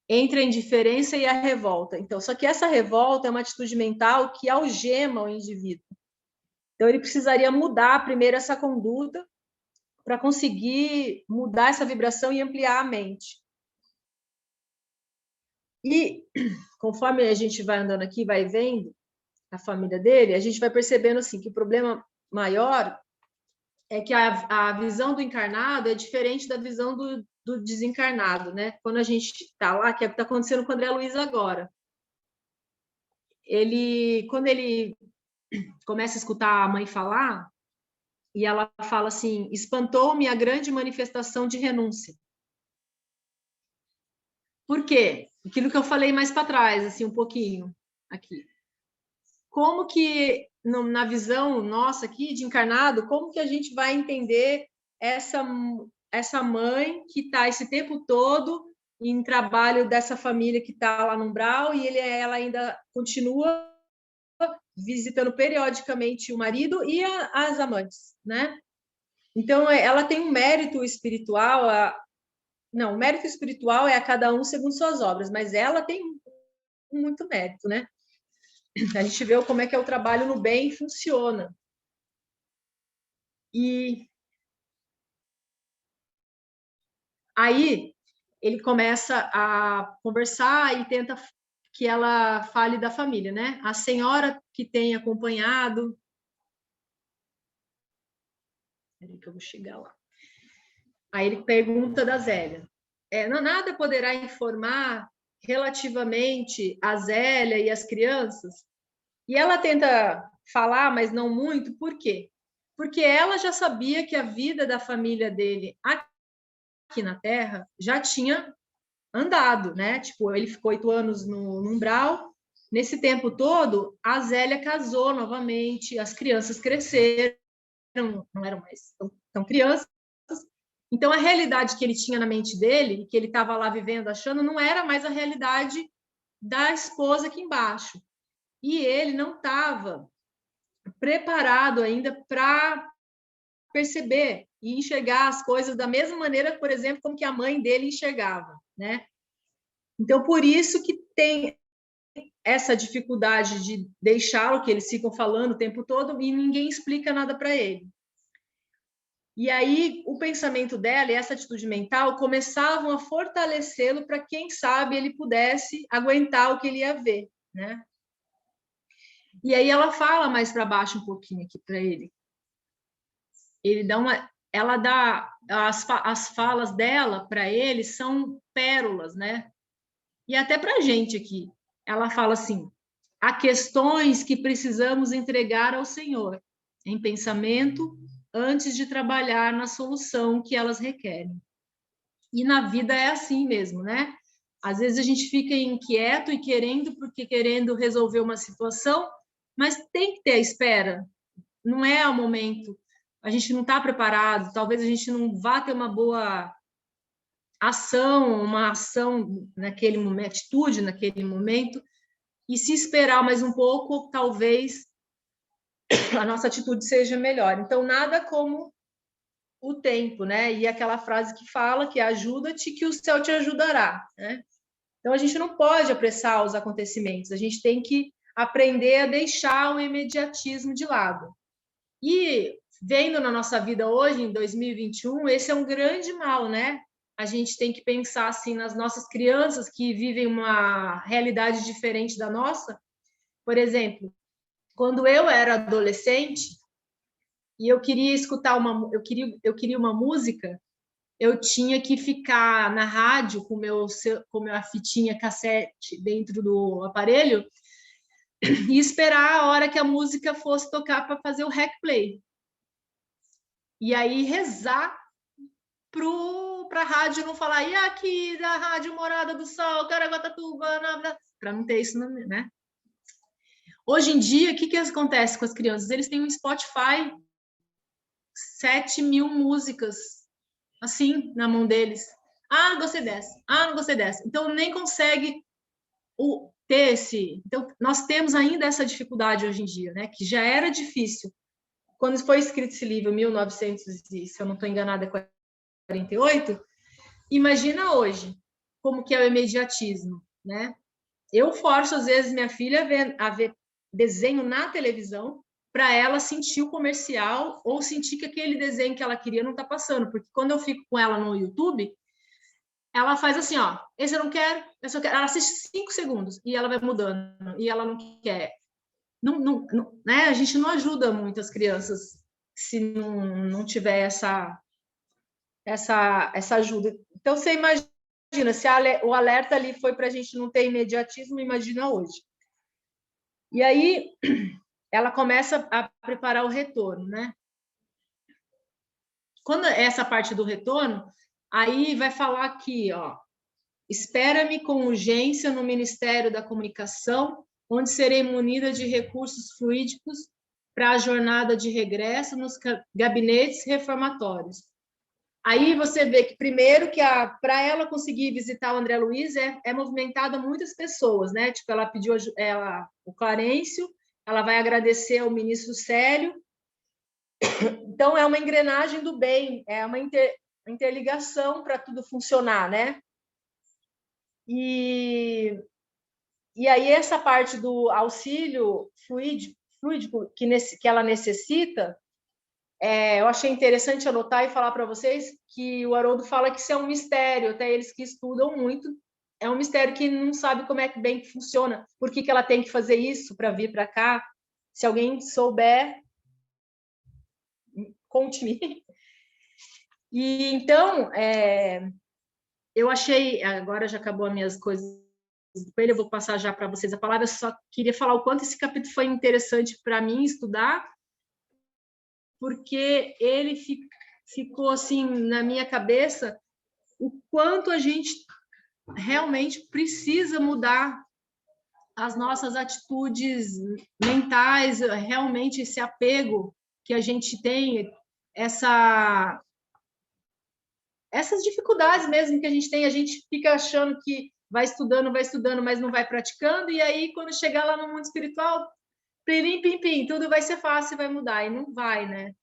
entre a indiferença e a revolta. Então, só que essa revolta é uma atitude mental que algema o indivíduo. Então, ele precisaria mudar primeiro essa conduta para conseguir mudar essa vibração e ampliar a mente. E, conforme a gente vai andando aqui, vai vendo a família dele, a gente vai percebendo assim, que o problema maior é que a visão do encarnado é diferente da visão do desencarnado, né? Quando a gente está lá, que é o que está acontecendo com o André Luiz agora. Quando ele começa a escutar a mãe falar, e ela fala assim, espantou-me a grande manifestação de renúncia. Por quê? Aquilo que eu falei mais para trás, assim, um pouquinho, aqui. Como que, na visão nossa aqui, de encarnado, como que a gente vai entender essa mãe que está esse tempo todo em trabalho dessa família que está lá no umbral e ela ainda continua visitando periodicamente o marido e as amantes, né? Então, ela tem um mérito espiritual, não, o mérito espiritual é a cada um segundo suas obras, mas ela tem muito mérito, né? A gente vê como é que é o trabalho no bem funciona. E aí ele começa a conversar e tenta que ela fale da família, né? A senhora que tem acompanhado... Peraí que eu vou chegar lá. Aí ele pergunta da Zélia. Nada poderá informar relativamente a Zélia e as crianças? E ela tenta falar, mas não muito, por quê? Porque ela já sabia que a vida da família dele aqui na Terra já tinha andado, né? Tipo, ele ficou 8 anos no umbral. Nesse tempo todo, a Zélia casou novamente, as crianças cresceram, não eram mais tão crianças. Então, a realidade que ele tinha na mente dele, que ele estava lá vivendo, achando, não era mais a realidade da esposa aqui embaixo. E ele não estava preparado ainda para perceber e enxergar as coisas da mesma maneira, por exemplo, como que a mãe dele enxergava, né? Então, por isso que tem essa dificuldade de deixá-lo, que eles ficam falando o tempo todo e ninguém explica nada para ele. E aí, o pensamento dela e essa atitude mental começavam a fortalecê-lo para, quem sabe, ele pudesse aguentar o que ele ia ver, né? E aí ela fala mais para baixo um pouquinho aqui para ele. Ela dá as falas dela para ele são pérolas, né? E até para a gente aqui. Ela fala assim: há questões que precisamos entregar ao Senhor em pensamento antes de trabalhar na solução que elas requerem. E na vida é assim mesmo, né? Às vezes a gente fica inquieto e querendo resolver uma situação, mas tem que ter a espera. Não é o momento. A gente não está preparado. Talvez a gente não vá ter uma boa uma ação naquele momento, atitude naquele momento, e se esperar mais um pouco, talvez a nossa atitude seja melhor. Então, nada como o tempo, né? E aquela frase que fala que ajuda-te que o céu te ajudará, né? Então, a gente não pode apressar os acontecimentos, a gente tem que aprender a deixar o imediatismo de lado. E, vendo na nossa vida hoje, em 2021, esse é um grande mal, né? A gente tem que pensar assim nas nossas crianças que vivem uma realidade diferente da nossa. Por exemplo, quando eu era adolescente e eu queria escutar eu queria uma música, eu tinha que ficar na rádio com a fitinha cassete dentro do aparelho e esperar a hora que a música fosse tocar para fazer o rec play. E aí rezar para a rádio não falar, e aqui da Rádio Morada do Sol, Caraguatatuba, para não ter isso, né? Hoje em dia, o que acontece com as crianças? Eles têm um Spotify, 7.000 músicas, assim, na mão deles. Ah, não gostei dessa. Ah, não gostei dessa. Então, nem consegue ter esse... Então, nós temos ainda essa dificuldade hoje em dia, né? Que já era difícil. Quando foi escrito esse livro, 1900, se eu não estou enganada, 48, imagina hoje como que é o imediatismo, né? Eu forço, às vezes, minha filha a ver desenho na televisão para ela sentir o comercial ou sentir que aquele desenho que ela queria não está passando, porque quando eu fico com ela no YouTube, ela faz assim, ó, esse eu não quero, esse eu quero. Ela assiste 5 segundos e ela vai mudando, e ela não quer. Não, né? A gente não ajuda muitas crianças se não tiver essa ajuda. Então, você imagina, se o alerta ali foi para a gente não ter imediatismo, imagina hoje. E aí, ela começa a preparar o retorno, né? Quando essa parte do retorno, aí vai falar aqui, ó, espera-me com urgência no Ministério da Comunicação, onde serei munida de recursos fluídicos para a jornada de regresso nos gabinetes reformatórios. Aí você vê que, primeiro, que para ela conseguir visitar o André Luiz é movimentada muitas pessoas, né? Tipo, ela pediu o Clarencio, ela vai agradecer ao ministro Célio. Então, é uma engrenagem do bem, é uma interligação para tudo funcionar, né? E aí, essa parte do auxílio fluídico que ela necessita, eu achei interessante anotar e falar para vocês que o Haroldo fala que isso é um mistério, até eles que estudam muito, é um mistério que não sabe como é que bem que funciona, por que ela tem que fazer isso para vir para cá. Se alguém souber, conte-me. E então, eu achei, agora já acabou as minhas coisas com ele, eu vou passar já para vocês a palavra, eu só queria falar o quanto esse capítulo foi interessante para mim estudar, porque ele ficou assim na minha cabeça o quanto a gente realmente precisa mudar as nossas atitudes mentais, realmente esse apego que a gente tem, essas dificuldades mesmo que a gente fica achando que vai estudando, mas não vai praticando, e aí quando chegar lá no mundo espiritual, pirim, pim, pim, tudo vai ser fácil, vai mudar, e não vai, né?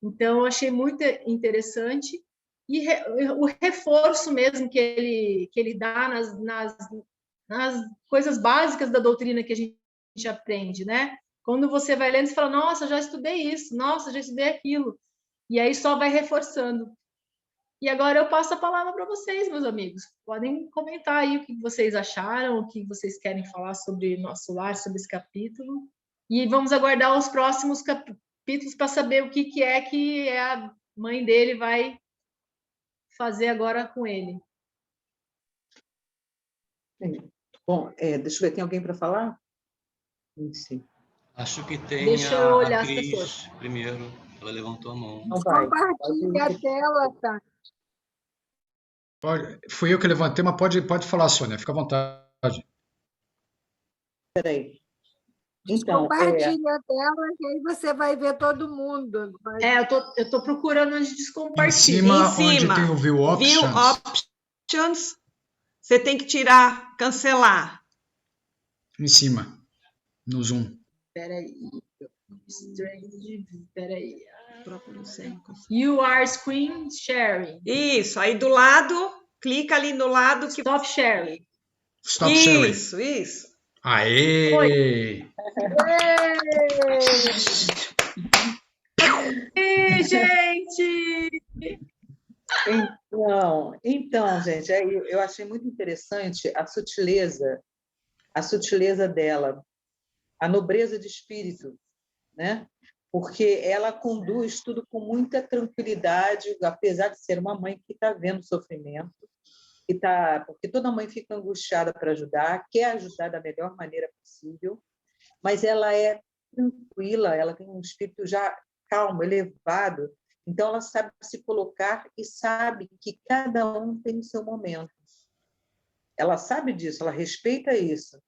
Então, eu achei muito interessante. E o reforço mesmo que ele dá nas coisas básicas da doutrina que a gente aprende, né? Quando você vai lendo, você fala, nossa, já estudei isso, nossa, já estudei aquilo. E aí só vai reforçando. E agora eu passo a palavra para vocês, meus amigos. Podem comentar aí o que vocês acharam, o que vocês querem falar sobre nosso lar, sobre esse capítulo. E vamos aguardar os próximos capítulos para saber o que a mãe dele vai fazer agora com ele. Bom, deixa eu ver, tem alguém para falar? Sim. Acho que tem Deixa eu olhar a as Cris pessoas. primeiro. Ela levantou a mão. Não vai. Compartilha a tela, tá? Fui eu que levantei, mas pode falar, Sônia, fica à vontade. Espera aí. Então, Compartilha a tela, que aí você vai ver todo mundo. Eu tô procurando onde Em descompartilha. cima, Em cima, onde tem o View Options. View Options, você tem que tirar, cancelar. Em cima, no Zoom. Peraí. You are screen sharing. Isso, aí do lado, clica ali no lado. Stop sharing. Stop sharing. Isso. Aê! Oi, gente! Então, gente, eu achei muito interessante a sutileza dela, a nobreza de espírito, né? Porque ela conduz tudo com muita tranquilidade, apesar de ser uma mãe que está vendo sofrimento, porque toda mãe fica angustiada para ajudar, quer ajudar da melhor maneira possível, mas ela é tranquila, ela tem um espírito já calmo, elevado, Então, ela sabe se colocar e sabe que cada um tem o seu momento. Ela sabe disso, ela respeita isso.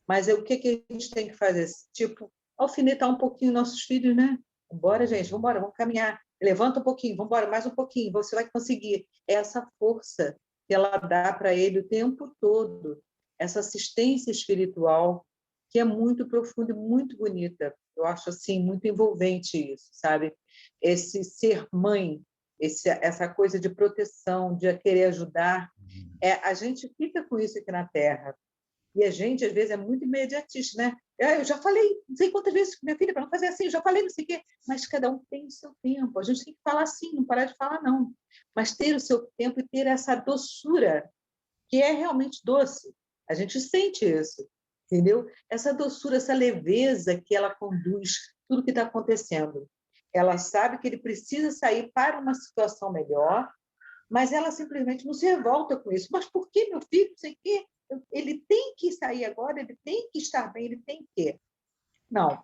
Mas o que a gente tem que fazer? Tipo, alfinetar um pouquinho nossos filhos, né? Vambora, gente, vambora, vamos caminhar. Levanta um pouquinho, vambora, mais um pouquinho, você vai conseguir. É essa força que ela dá para ele o tempo todo, essa assistência espiritual, que é muito profunda e muito bonita. Eu acho, assim, muito envolvente isso, sabe? Esse ser mãe, essa coisa de proteção, de querer ajudar. A gente fica com isso aqui na Terra. E a gente, às vezes, é muito imediatista, né? Eu já falei não sei quantas vezes com minha filha para não fazer assim, eu já falei não sei o quê, mas cada um tem o seu tempo. A gente tem que falar assim, não parar de falar, não. Mas ter o seu tempo e ter essa doçura, que é realmente doce. A gente sente isso, entendeu? Essa doçura, essa leveza que ela conduz tudo que está acontecendo. Ela sabe que ele precisa sair para uma situação melhor, mas ela simplesmente não se revolta com isso. Mas por que, meu filho? Não sei o quê. Ele tem que sair agora, ele tem que estar bem, ele tem que. Não.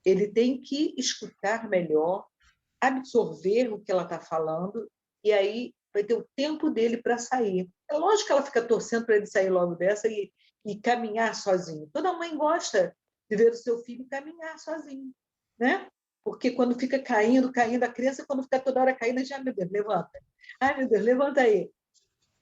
Ele tem que escutar melhor, absorver o que ela está falando, e aí vai ter o tempo dele para sair. É lógico que ela fica torcendo para ele sair logo dessa e caminhar sozinho. Toda mãe gosta de ver o seu filho caminhar sozinho, né? Porque quando fica caindo, a criança, quando fica toda hora caindo, já, meu Deus, levanta. Ai, meu Deus, levanta aí.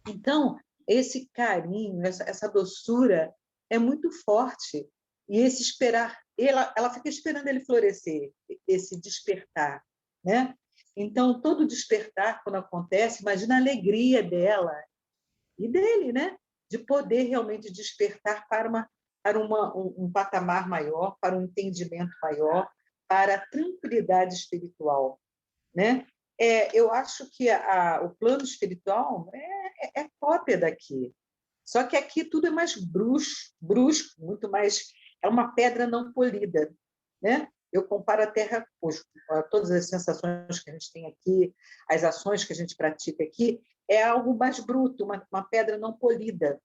Então, esse carinho, essa doçura é muito forte. E esse esperar, ela fica esperando ele florescer, esse despertar, né? Então, todo despertar, quando acontece, imagina a alegria dela e dele, né? De poder realmente despertar para um patamar maior, para um entendimento maior, para a tranquilidade espiritual, né? Eu acho que o plano espiritual é cópia daqui. Só que aqui tudo é mais brusco, muito mais... É uma pedra não polida, né? Eu comparo a Terra com todas as sensações que a gente tem aqui, as ações que a gente pratica aqui, é algo mais bruto, uma pedra não polida.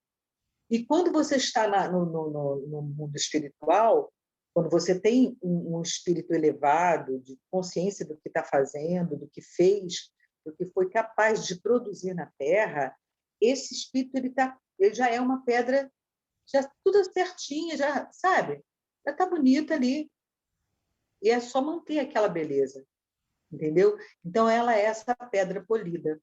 E quando você está no mundo espiritual, quando você tem um espírito elevado, de consciência do que está fazendo, do que fez, do que foi capaz de produzir na Terra, esse espírito ele já é uma pedra, já tudo certinha, já sabe? Já está bonita ali. E é só manter aquela beleza, entendeu? Então, ela é essa pedra polida.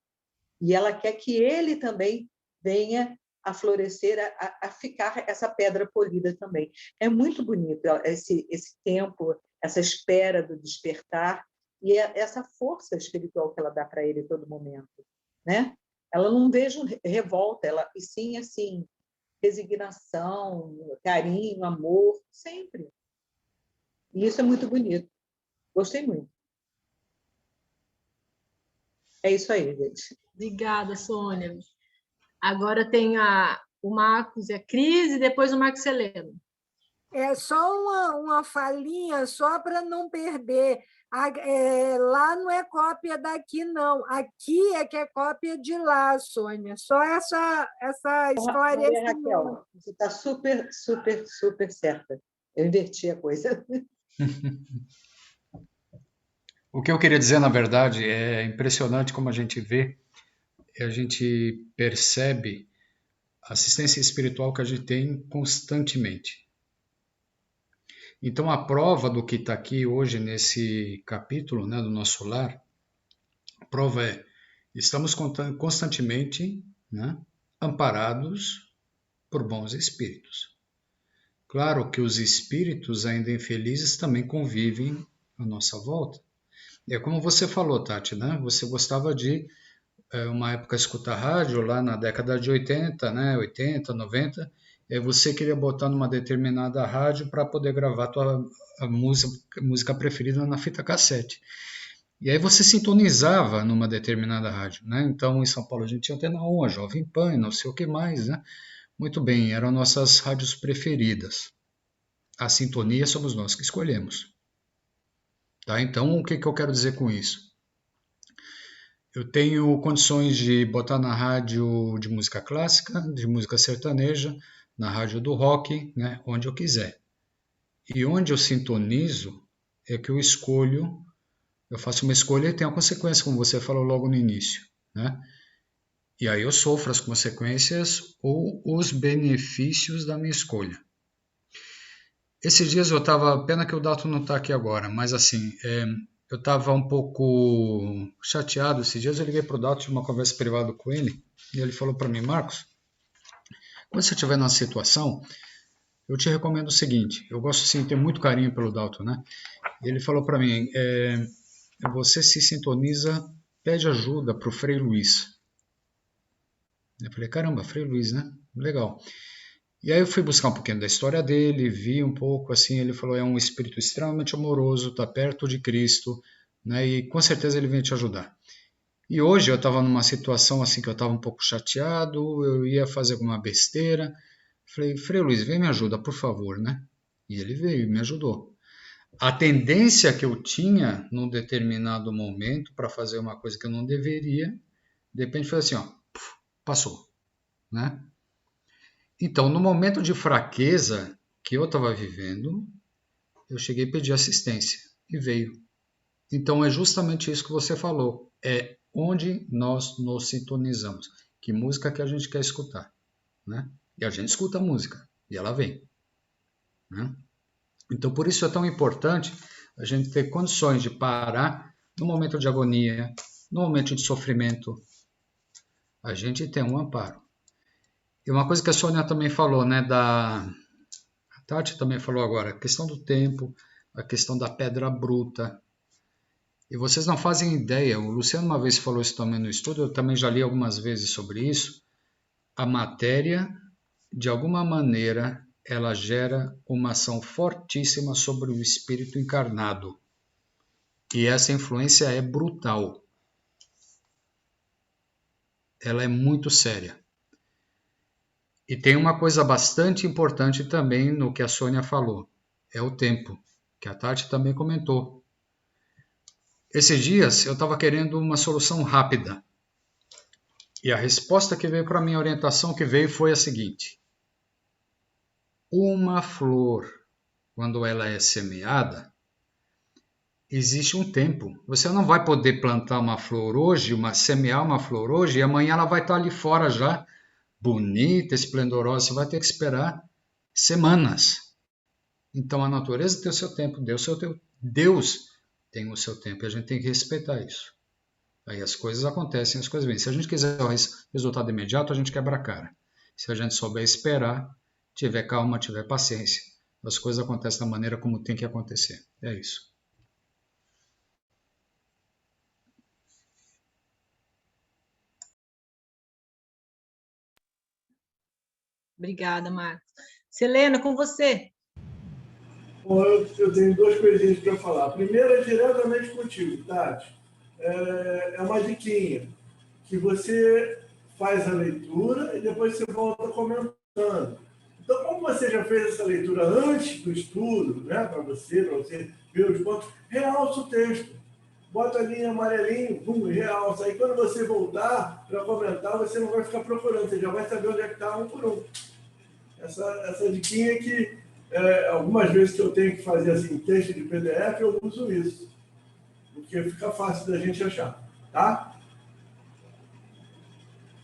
E ela quer que ele também venha a florescer, a ficar essa pedra polida também. É muito bonito esse tempo, essa espera do despertar e essa força espiritual que ela dá para ele em todo momento, né? Ela não vejo revolta, e sim, assim, resignação, carinho, amor, sempre. E isso é muito bonito. Gostei muito. É isso aí, gente. Obrigada, Sônia. Agora tem o Marcos e a Cris, e depois o Marcos Heleno. É só uma falinha, só para não perder. Lá não é cópia daqui, não. Aqui é que é cópia de lá, Sônia. Só essa esclarecimento. Raquel, você está super, super, super certa. Eu inverti a coisa. O que eu queria dizer, na verdade, é impressionante como a gente vê, a gente percebe a assistência espiritual que a gente tem constantemente. Então, a prova do que está aqui hoje nesse capítulo, né, do nosso lar, a prova estamos constantemente, né, amparados por bons espíritos. Claro que os espíritos ainda infelizes também convivem à nossa volta. É como você falou, Tati, né? Você gostava de, uma época, escutar rádio lá na década de 80, né? 80, 90, e aí você queria botar numa determinada rádio para poder gravar a música preferida na fita cassete. E aí você sintonizava numa determinada rádio, né? Então, em São Paulo, a gente tinha Antena 1, a Jovem Pan, não sei o que mais, né? Muito bem, eram nossas rádios preferidas. A sintonia somos nós que escolhemos. Tá? Então, o que eu quero dizer com isso? Eu tenho condições de botar na rádio de música clássica, de música sertaneja, na rádio do rock, né? Onde eu quiser. E onde eu sintonizo é que eu escolho Eu faço uma escolha e tem a consequência, como você falou logo no início, né? E aí eu sofro as consequências ou os benefícios da minha escolha. Esses dias eu estava, pena que o Dalton não está aqui agora, mas assim, eu estava um pouco chateado. Esses dias eu liguei para o Dalton, tive uma conversa privada com ele, e ele falou para mim: Marcos, quando você estiver numa situação, eu te recomendo o seguinte, eu gosto sim, tenho muito carinho pelo Dalton, né? Ele falou para mim, você se sintoniza, pede ajuda para o Frei Luiz. Eu falei, caramba, Frei Luiz, né? Legal. E aí eu fui buscar um pouquinho da história dele, vi um pouco, assim, ele falou, é um espírito extremamente amoroso, está perto de Cristo, né? E com certeza ele vem te ajudar. E hoje eu estava numa situação assim que eu estava um pouco chateado, eu ia fazer alguma besteira. Falei, Frei Luiz, vem me ajuda, por favor, né? E ele veio e me ajudou. A tendência que eu tinha num determinado momento para fazer uma coisa que eu não deveria, de repente foi assim, ó, passou, né? Então, no momento de fraqueza que eu estava vivendo, eu cheguei a pedir assistência e veio. Então, é justamente isso que você falou. É onde nós nos sintonizamos. Que música que a gente quer escutar, né? E a gente escuta a música e ela vem, né? Então, por isso é tão importante a gente ter condições de parar no momento de agonia, no momento de sofrimento. A gente tem um amparo. E uma coisa que a Sônia também falou, né, a Tati também falou agora, a questão do tempo, a questão da pedra bruta. E vocês não fazem ideia, o Luciano uma vez falou isso também no estudo, eu também já li algumas vezes sobre isso. A matéria, de alguma maneira, ela gera uma ação fortíssima sobre o espírito encarnado. E essa influência é brutal. Ela é muito séria. E tem uma coisa bastante importante também no que a Sônia falou. É o tempo, que a Tati também comentou. Esses dias eu estava querendo uma solução rápida. E a resposta que veio para mim, a orientação que veio foi a seguinte. Uma flor, quando ela é semeada, existe um tempo. Você não vai poder plantar uma flor hoje, semear uma flor hoje, e amanhã ela vai estar ali fora já, bonita, esplendorosa. Você vai ter que esperar semanas. Então a natureza tem o seu tempo, Deus tem o seu tempo, e a gente tem que respeitar isso. Aí as coisas acontecem, as coisas vêm. Se a gente quiser o resultado imediato, a gente quebra a cara. Se a gente souber esperar, tiver calma, tiver paciência, as coisas acontecem da maneira como tem que acontecer. É isso. Obrigada, Marcos. Selena, com você. Bom, eu tenho duas coisinhas para falar. A primeira é diretamente contigo, Tati. É uma diquinha, que você faz a leitura e depois você volta comentando. Então, como você já fez essa leitura antes do estudo, né, para você ver os pontos, realça o texto. Bota ali em amarelinho, bum, realça. Aí quando você voltar para comentar, você não vai ficar procurando, você já vai saber onde é que está um por um. Essa diquinha que algumas vezes que eu tenho que fazer assim, texto de PDF, eu uso isso. Porque fica fácil da gente achar, tá?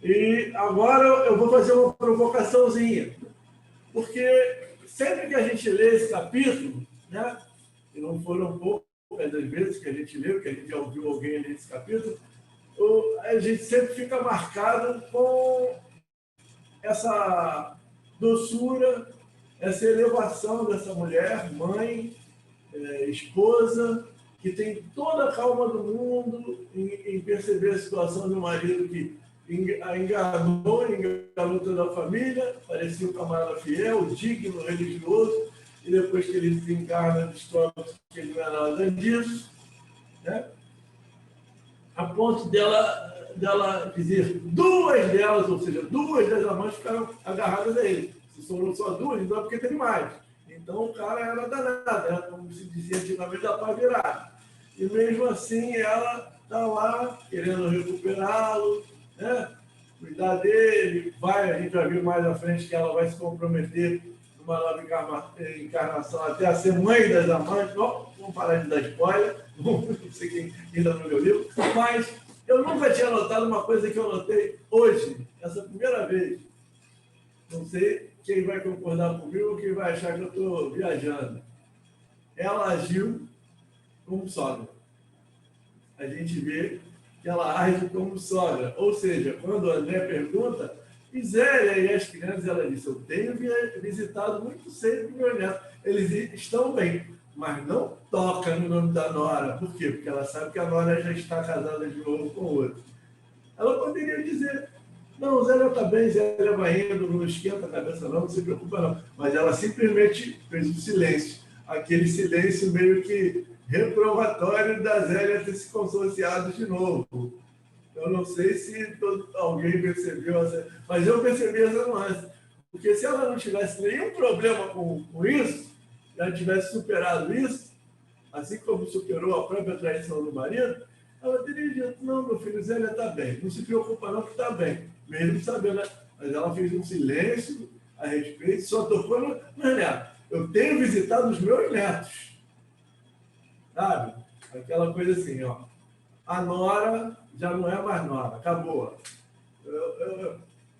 E agora eu vou fazer uma provocaçãozinha. Porque sempre que a gente lê esse capítulo, né, e não foram poucas das vezes que a gente leu, que a gente já ouviu alguém ler esse capítulo, a gente sempre fica marcado com essa doçura, essa elevação dessa mulher, mãe, esposa, que tem toda a calma do mundo em perceber a situação do marido que a enganou toda a família, parecia um camarada fiel, digno, religioso, e depois que ele desencarna, descobre que ele não é nada disso, né? A ponto dela dizer, duas delas, ou seja, duas das amantes ficaram agarradas a ele. Se sobrou só duas, então é porque tem mais. Então o cara era danado, né? Como se dizia antigamente, da pá virada. E mesmo assim ela está lá querendo recuperá-lo, né? Cuidar dele, a gente vai ver mais à frente que ela vai se comprometer uma nova encarnação até a ser mãe das amantes. Bom, vamos parar de dar spoiler, não sei quem ainda não leu o livro, mas eu nunca tinha notado uma coisa que eu notei hoje, essa primeira vez. Não sei quem vai concordar comigo ou quem vai achar que eu estou viajando. Ela agiu como sogra. A gente vê que ela age como sogra. Ou seja, quando o André pergunta, e Zélia e as crianças, ela disse, eu tenho visitado muito sempre meus netos. Eles estão bem, mas não toca no nome da nora. Por quê? Porque ela sabe que a nora já está casada de novo com outro. Ela poderia dizer, não, Zélia está bem, Zélia vai indo, não esquenta a cabeça não se preocupa não. Mas ela simplesmente fez um silêncio. Aquele silêncio meio que reprovatório da Zélia ter se consorciado de novo. Eu não sei se alguém percebeu, mas eu percebi essa nuance. Porque se ela não tivesse nenhum problema com isso, já tivesse superado isso, assim como superou a própria traição do marido, ela teria dito, não, meu filho, Zélia está bem, não se preocupa não que está bem, mesmo sabendo, né? Mas ela fez um silêncio a respeito, só tocou no neto. Eu tenho visitado os meus netos, sabe? Aquela coisa assim, ó, a nora já não é mais nora, acabou.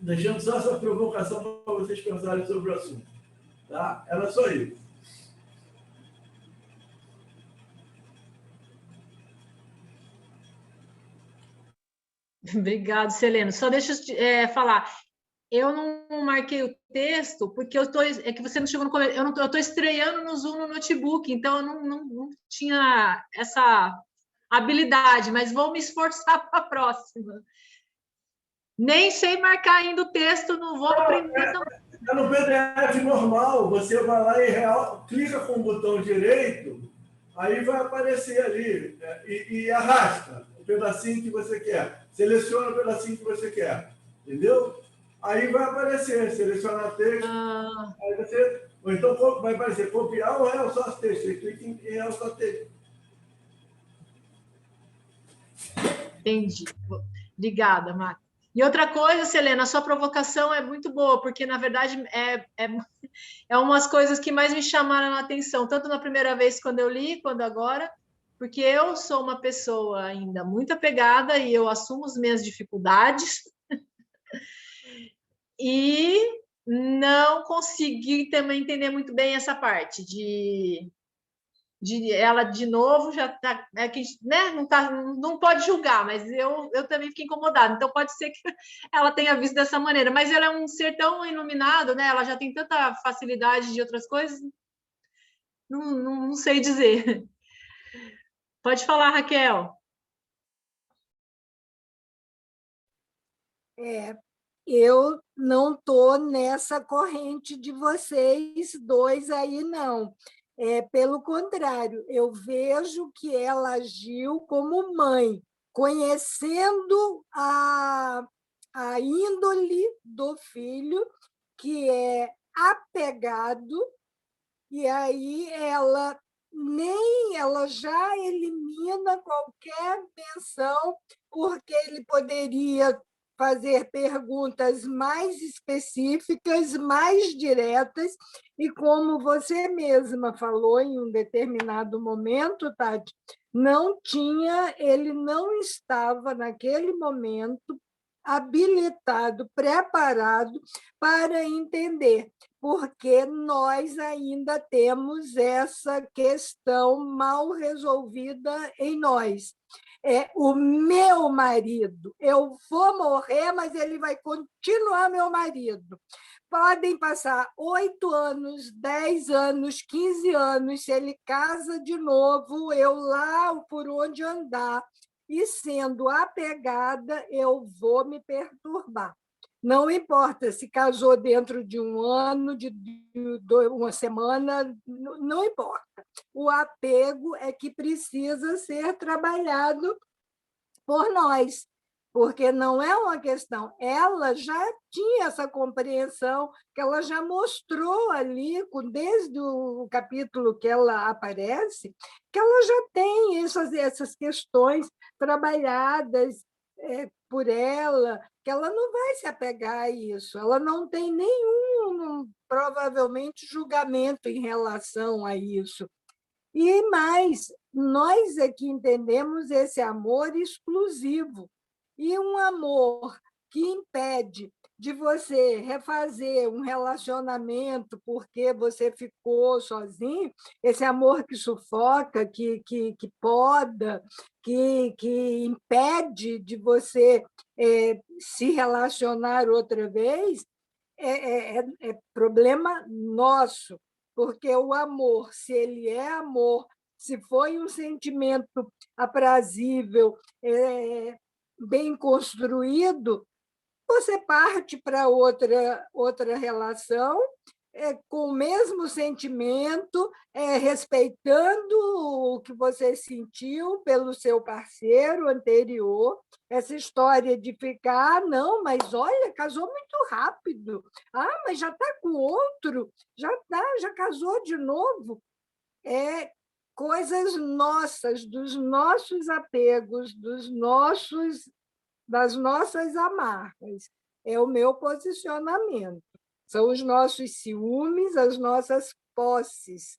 Deixando só essa provocação para vocês pensarem sobre o assunto. Tá? Era só isso. Obrigado, Selena. Só deixa eu falar. Eu não marquei o texto porque é que você não chegou no começo. Eu estou estreando no Zoom no notebook, então eu não tinha essa habilidade, mas vou me esforçar para a próxima. Nem sei marcar ainda o texto, não vou aprender. Está no PDF normal, você vai lá e clica com o botão direito, aí vai aparecer ali, né? E arrasta o pedacinho que você quer. Seleciona o pedacinho que você quer, entendeu? Aí vai aparecer, selecionar texto, aí você... Ou então vai aparecer copiar ou realçar texto. Você clica em realçar texto. Entendi. Obrigada, Marta. E outra coisa, Selena, a sua provocação é muito boa, porque, na verdade, é umas coisas que mais me chamaram a atenção, tanto na primeira vez quando eu li, quando agora, porque eu sou uma pessoa ainda muito apegada e eu assumo as minhas dificuldades e não consegui também entender muito bem essa parte de ela de novo já está, né, não pode julgar, mas eu também fiquei incomodada. Então pode ser que ela tenha visto dessa maneira, mas ela é um ser tão iluminado, né? Ela já tem tanta facilidade de outras coisas, não sei dizer. Pode falar, Raquel. Eu não estou nessa corrente de vocês dois aí, não. Pelo contrário, eu vejo que ela agiu como mãe, conhecendo a índole do filho, que é apegado, e aí ela já elimina qualquer menção, porque ele poderia fazer perguntas mais específicas, mais diretas, e como você mesma falou em um determinado momento, Tati, ele não estava naquele momento habilitado, preparado para entender, porque nós ainda temos essa questão mal resolvida em nós. O meu marido, eu vou morrer, mas ele vai continuar meu marido. Podem passar 8 anos, 10 anos, 15 anos, se ele casa de novo, eu lá por onde andar, e sendo apegada, eu vou me perturbar. Não importa se casou dentro de um ano, de uma semana, não importa. O apego é que precisa ser trabalhado por nós, porque não é uma questão. Ela já tinha essa compreensão, que ela já mostrou ali, desde o capítulo que ela aparece, que ela já tem essas questões trabalhadas por ela, que ela não vai se apegar a isso, ela não tem nenhum provavelmente, julgamento em relação a isso. E mais, nós é que entendemos esse amor exclusivo. E um amor que impede de você refazer um relacionamento porque você ficou sozinho, esse amor que sufoca, que poda, que impede de você se relacionar outra vez, é problema nosso, porque o amor, se ele é amor, se foi um sentimento aprazível, bem construído, você parte para outra relação com o mesmo sentimento, respeitando o que você sentiu pelo seu parceiro anterior. Essa história de ficar, não, mas olha, casou muito rápido. Ah, mas já está com outro, já casou de novo. Coisas nossas, dos nossos apegos, das nossas amarras. É o meu posicionamento. São os nossos ciúmes, as nossas posses.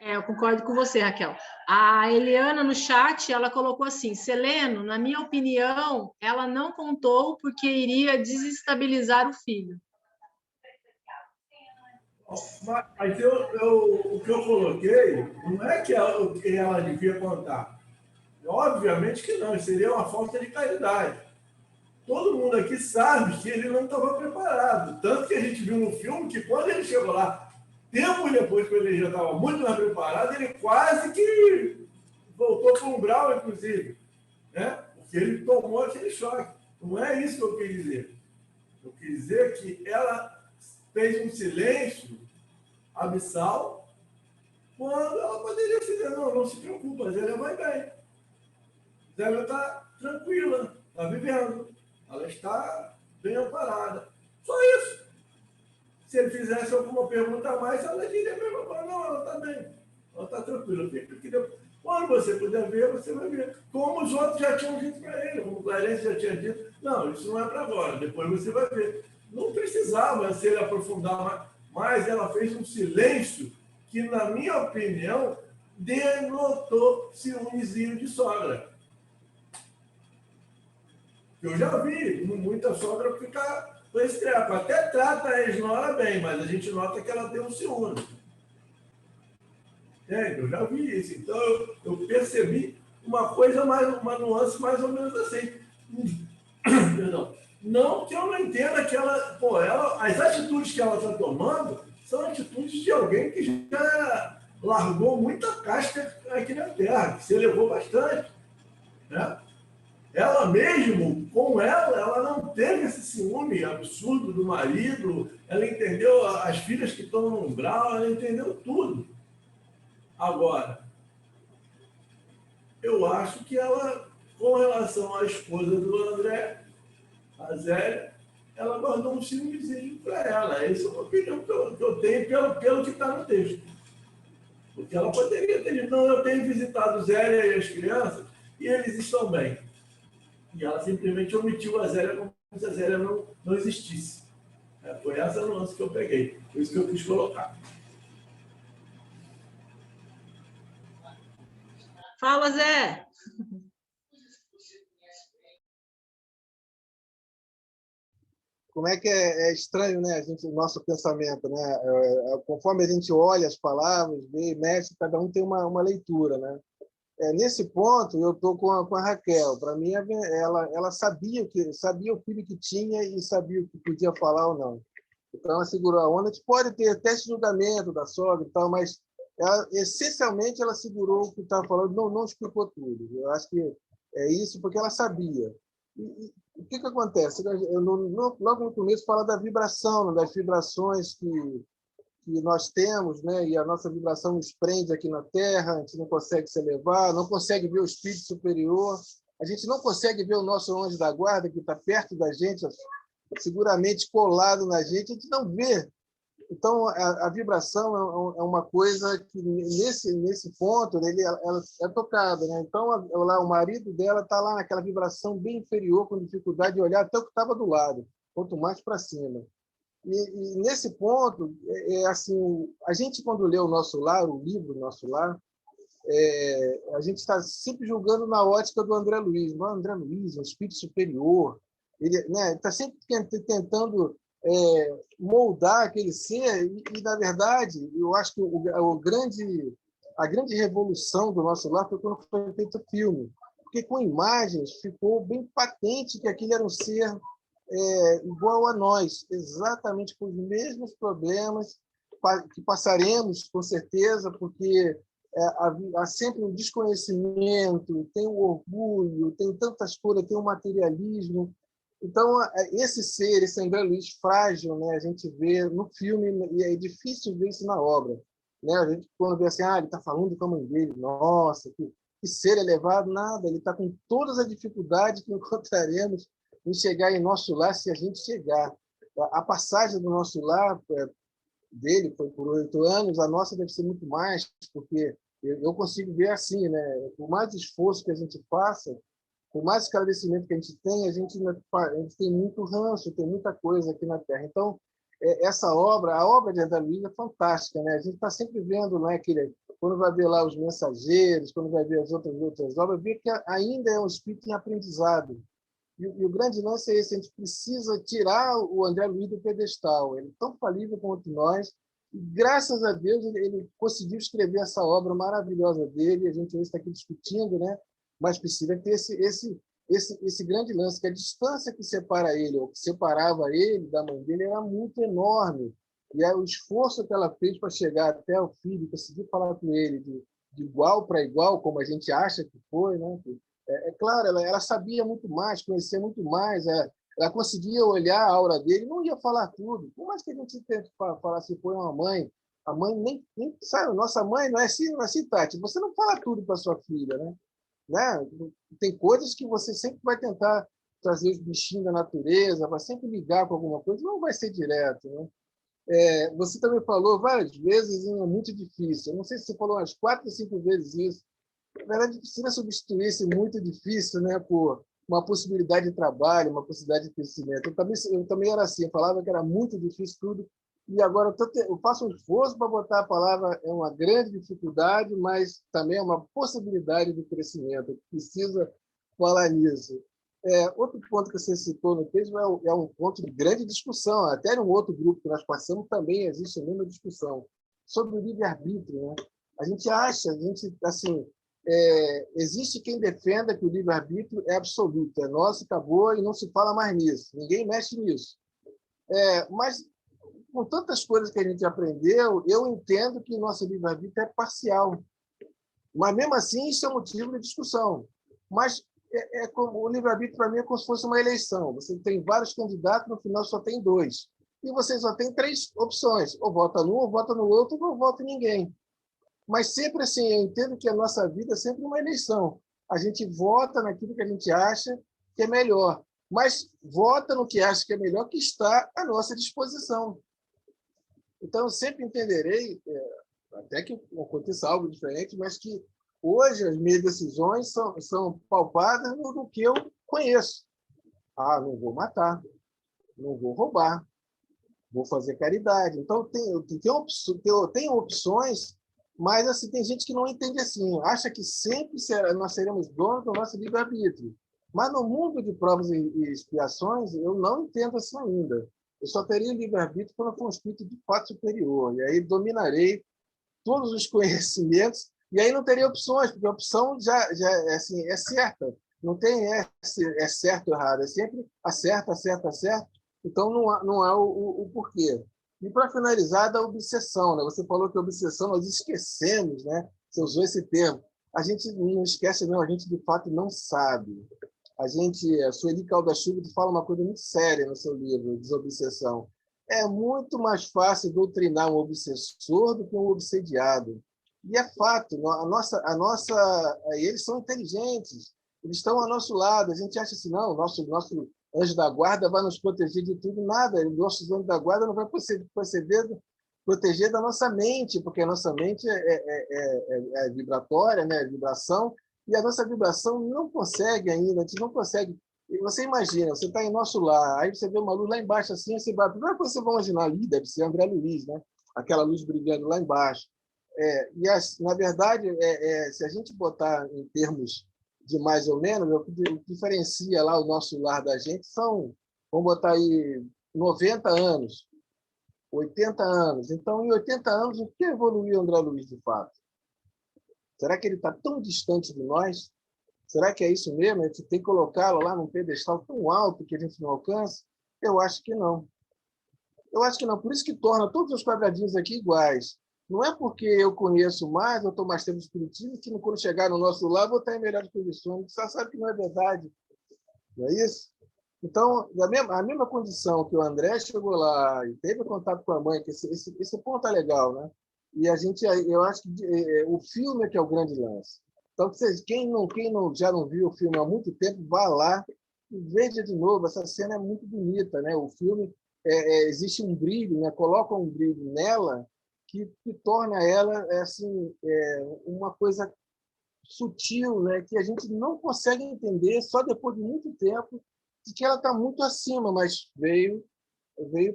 Eu concordo com você, Raquel. A Eliana, no chat, ela colocou assim, Seleno, na minha opinião, ela não contou porque iria desestabilizar o filho. Mas o que eu coloquei não é que ela devia contar. Obviamente que não, seria uma falta de caridade. Todo mundo aqui sabe que ele não estava preparado. Tanto que a gente viu no filme que quando ele chegou lá, tempo depois que ele já estava muito mais preparado, ele quase que voltou para o umbral, inclusive. Né? Porque ele tomou aquele choque. Não é isso que eu quis dizer. Eu quis dizer que ela fez um silêncio abissal quando ela poderia dizer, não se preocupa, a Zélia vai bem. Zélia está tranquila, está vivendo, ela está bem amparada. Só isso. Se ele fizesse alguma pergunta a mais, ela diria mesmo, não, ela está bem, ela está tranquila. Quando você puder ver, você vai ver. Como os outros já tinham dito para ele, como o Clarence já tinha dito, não, isso não é para agora, depois você vai ver. Não precisava se ele aprofundar mais, mas ela fez um silêncio que, na minha opinião, denotou ciúmezinho de sogra. Eu já vi muita sogra ficar com esse treco. Até trata a ex-nora bem, mas a gente nota que ela tem um ciúme. Eu já vi isso. Então, eu percebi uma coisa, uma nuance mais ou menos assim. Perdão. Não que eu não entenda que as atitudes que ela está tomando são atitudes de alguém que já largou muita casca aqui na Terra, que se elevou bastante. Né? Ela mesmo, com ela não teve esse ciúme absurdo do marido, ela entendeu as filhas que estão no umbral, ela entendeu tudo. Agora, eu acho que ela, com relação à esposa do André, a Zélia, ela guardou um ciúmezinho para ela. Essa é uma opinião que eu tenho pelo que está no texto. Porque ela poderia ter dito, não, eu tenho visitado Zélia e as crianças, e eles estão bem. E ela simplesmente omitiu a Zélia como se a Zélia não existisse. Foi essa a nuance que eu peguei. Por isso que eu quis colocar. Fala, Zé! Como é que é estranho, né, o nosso pensamento, né? Conforme a gente olha as palavras, vê, mexe, cada um tem uma leitura, né? Nesse ponto, eu estou com a Raquel. Para mim, ela sabia o filho que tinha e sabia o que podia falar ou não. Então, ela segurou a onda. A gente pode ter até esse julgamento da sogra e tal, mas essencialmente ela segurou o que estava falando, não explicou tudo. Eu acho que é isso porque ela sabia. E o que acontece? Logo no começo fala da vibração, das vibrações que nós temos, né? E a nossa vibração nos prende aqui na Terra, a gente não consegue se elevar, não consegue ver o espírito superior, a gente não consegue ver o nosso anjo da guarda, que está perto da gente, seguramente colado na gente, a gente não vê. Então, a vibração é uma coisa que, nesse ponto, ela é tocada. Né? Então, lá, o marido dela está lá naquela vibração bem inferior, com dificuldade de olhar até o que estava do lado. quanto mais para cima. E nesse ponto, assim, a gente, quando lê o Nosso Lar, o livro Nosso Lar, a gente está sempre julgando na ótica do André Luiz. O André Luiz é um espírito superior. Ele está sempre tentando moldar aquele ser e, na verdade, eu acho que a grande revolução do Nosso Lar foi quando foi feito o filme, porque com imagens ficou bem patente que aquele era um ser igual a nós, exatamente com os mesmos problemas que passaremos, com certeza, porque há sempre um desconhecimento, tem o orgulho, tem tantas coisas, tem o materialismo. Então, esse ser, esse André Luiz frágil, né, a gente vê no filme, e é difícil ver isso na obra. Né? A gente, quando vê assim, ele está falando com a mãe dele, nossa, que ser elevado, nada, ele está com todas as dificuldades que encontraremos em chegar em Nosso Lar, se a gente chegar. A passagem do Nosso Lar dele foi por 8 anos, a nossa deve ser muito mais, porque eu consigo ver assim, né? Por mais esforço que a gente faça, por mais esclarecimento que a gente tem tem muito ranço, tem muita coisa aqui na Terra. Então, essa obra, a obra de André Luiz é fantástica, né? A gente está sempre vendo, né, quando vai ver lá Os Mensageiros, quando vai ver as outras obras, vê que ainda é um espírito em aprendizado. E o grande lance é esse, a gente precisa tirar o André Luiz do pedestal. Ele é tão falível quanto nós, e graças a Deus ele conseguiu escrever essa obra maravilhosa dele, a gente hoje está aqui discutindo, né? Mas precisa ter esse grande lance, que a distância que separa ele, ou que separava ele da mãe dele, era muito enorme. E o esforço que ela fez para chegar até o filho, conseguir falar com ele de igual para igual, como a gente acha que foi, né? Claro, ela sabia muito mais, conhecia muito mais, ela conseguia olhar a aura dele, não ia falar tudo. Por mais que a gente tente falar se foi uma mãe, a mãe nem sabe, nossa mãe não é assim, Tati, você não fala tudo para sua filha, né? Tem coisas que você sempre vai tentar trazer os bichinhos da natureza, vai sempre ligar com alguma coisa, não vai ser direto, né? Você também falou várias vezes, e é muito difícil. Eu não sei se você falou umas 4 ou 5 vezes isso. Na verdade, precisa substituir esse muito difícil, né, por uma possibilidade de trabalho, uma possibilidade de crescimento. Eu também era assim, eu falava que era muito difícil tudo, e agora eu faço um esforço para botar a palavra, é uma grande dificuldade, mas também é uma possibilidade de crescimento. Precisa falar nisso. Outro ponto que você citou no texto é um ponto de grande discussão. Até num outro grupo que nós passamos também existe a mesma discussão sobre o livre-arbítrio, né? A gente assim, existe quem defenda que o livre-arbítrio é absoluto, é nosso, acabou e não se fala mais nisso, ninguém mexe nisso. Mas, com tantas coisas que a gente aprendeu, eu entendo que nosso livre-arbítrio é parcial. Mas, mesmo assim, isso é motivo de discussão. Mas como, o livre-arbítrio, para mim, é como se fosse uma eleição. Você tem vários candidatos, no final só tem 2. E você só tem 3 opções. Ou vota num, ou vota no outro, ou não vota em ninguém. Mas sempre assim, eu entendo que a nossa vida é sempre uma eleição. A gente vota naquilo que a gente acha que é melhor, mas vota no que acha que é melhor, que está à nossa disposição. Então, eu sempre entenderei, até que aconteça algo diferente, mas que hoje as minhas decisões são paupadas no que eu conheço. Não vou matar, não vou roubar, vou fazer caridade. Então, tem opções. Mas assim, tem gente que não entende assim, acha que sempre nós seremos donos do nosso livre-arbítrio. Mas no mundo de provas e expiações, eu não entendo assim ainda. Eu só teria livre-arbítrio quando eu for um espírito de fato superior. E aí dominarei todos os conhecimentos, e aí não teria opções, porque a opção já assim, é certa. Não tem certo ou errado, é sempre acerta. Então não há o porquê. E, para finalizar, da obsessão. Né? Você falou que a obsessão, nós esquecemos, né? Você usou esse termo. A gente não esquece, não. A gente, de fato, não sabe. A Sueli Caldas-Chuva fala uma coisa muito séria no seu livro, Desobsessão. É muito mais fácil doutrinar um obsessor do que um obsediado. E é fato. Eles são inteligentes. Eles estão ao nosso lado. A gente acha assim, não, nosso anjo da guarda vai nos proteger de tudo, nada. O nosso anjo da guarda não vai proteger da nossa mente, porque a nossa mente é vibratória, né? É vibração, e a nossa vibração não consegue ainda, a gente não consegue E você imagina, você está em nosso lar, aí você vê uma luz lá embaixo assim, aí você vai, a primeira coisa que você vai imaginar ali deve ser André Luiz, né? Aquela luz brilhando lá embaixo. Na verdade, se a gente botar em termos de mais ou menos, o que diferencia lá o nosso lar da gente são, vamos botar aí, 90 anos, 80 anos. Então, em 80 anos, o que evoluiu André Luiz, de fato? Será que ele está tão distante de nós? Será que é isso mesmo? A gente tem que colocá-lo lá num pedestal tão alto que a gente não alcança? Eu acho que não. Eu acho que não. Por isso que torna todos os quadradinhos aqui iguais. Não é porque eu conheço mais, eu estou mais tempo de espiritismo, que quando chegar no nosso lar, vou estar em melhores condições. Você sabe que não é verdade. Não é isso? Então, a mesma condição que o André chegou lá e teve contato com a mãe, que esse ponto é legal, né? E eu acho que o filme é que é o grande lance. Então, quem já não viu o filme há muito tempo, vá lá e veja de novo. Essa cena é muito bonita, né? O filme existe um brilho, né? Coloca um brilho nela que torna ela assim uma coisa sutil, né? Que a gente não consegue entender só depois de muito tempo, de que ela está muito acima, mas veio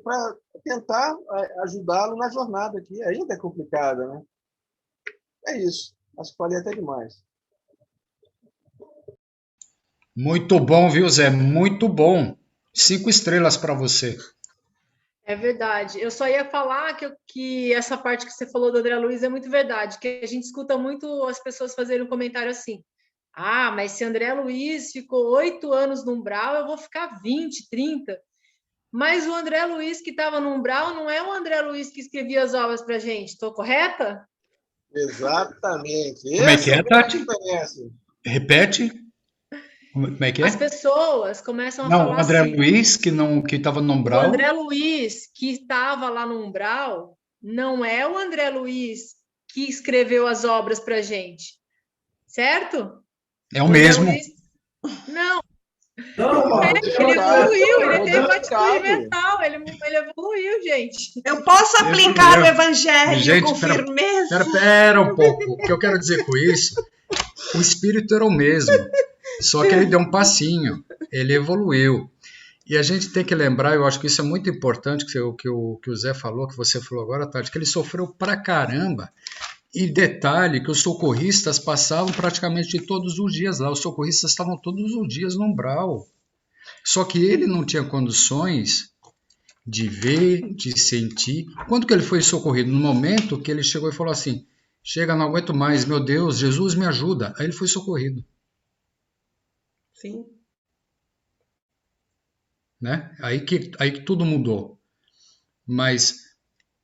para tentar ajudá-lo na jornada, que ainda é complicada, né? É isso. Acho que falei até demais. Muito bom, viu, Zé? Muito bom. 5 estrelas para você. É verdade. Eu só ia falar que essa parte que você falou do André Luiz é muito verdade, que a gente escuta muito as pessoas fazerem um comentário assim: ah, mas se André Luiz ficou 8 anos no umbral, eu vou ficar 20, 30. Mas o André Luiz que estava no umbral não é o André Luiz que escrevia as obras para a gente. Estou correta? Exatamente. Como é que Essa é é, a grande Tati? diferença. Repete. Como é que As é? pessoas começam a Não, o falar André assim: Luiz, que estava no o umbral, André Luiz que estava lá no umbral não é o André Luiz que escreveu as obras para a gente, certo? é o O André mesmo. Luiz, não, Não, Marco, tem ele uma coisa. evoluiu, ele teve uma atitude Modificado. mental, ele evoluiu, gente. Eu posso aplicar o Eu- evangelho com Gente, firmeza? pera um pouco. O que eu quero dizer com isso, o espírito era o mesmo, só que ele deu um passinho, ele evoluiu. E a gente tem que lembrar, eu acho que isso é muito importante, que o Zé falou, que você falou agora, Tati, que ele sofreu pra caramba. E detalhe que os socorristas passavam praticamente todos os dias lá, os socorristas estavam todos os dias no umbral. Só que ele não tinha condições de ver, de sentir. Quando que ele foi socorrido? No momento que ele chegou e falou assim, chega, não aguento mais, meu Deus, Jesus me ajuda. Aí ele foi socorrido. Sim. Né? Aí que tudo mudou. Mas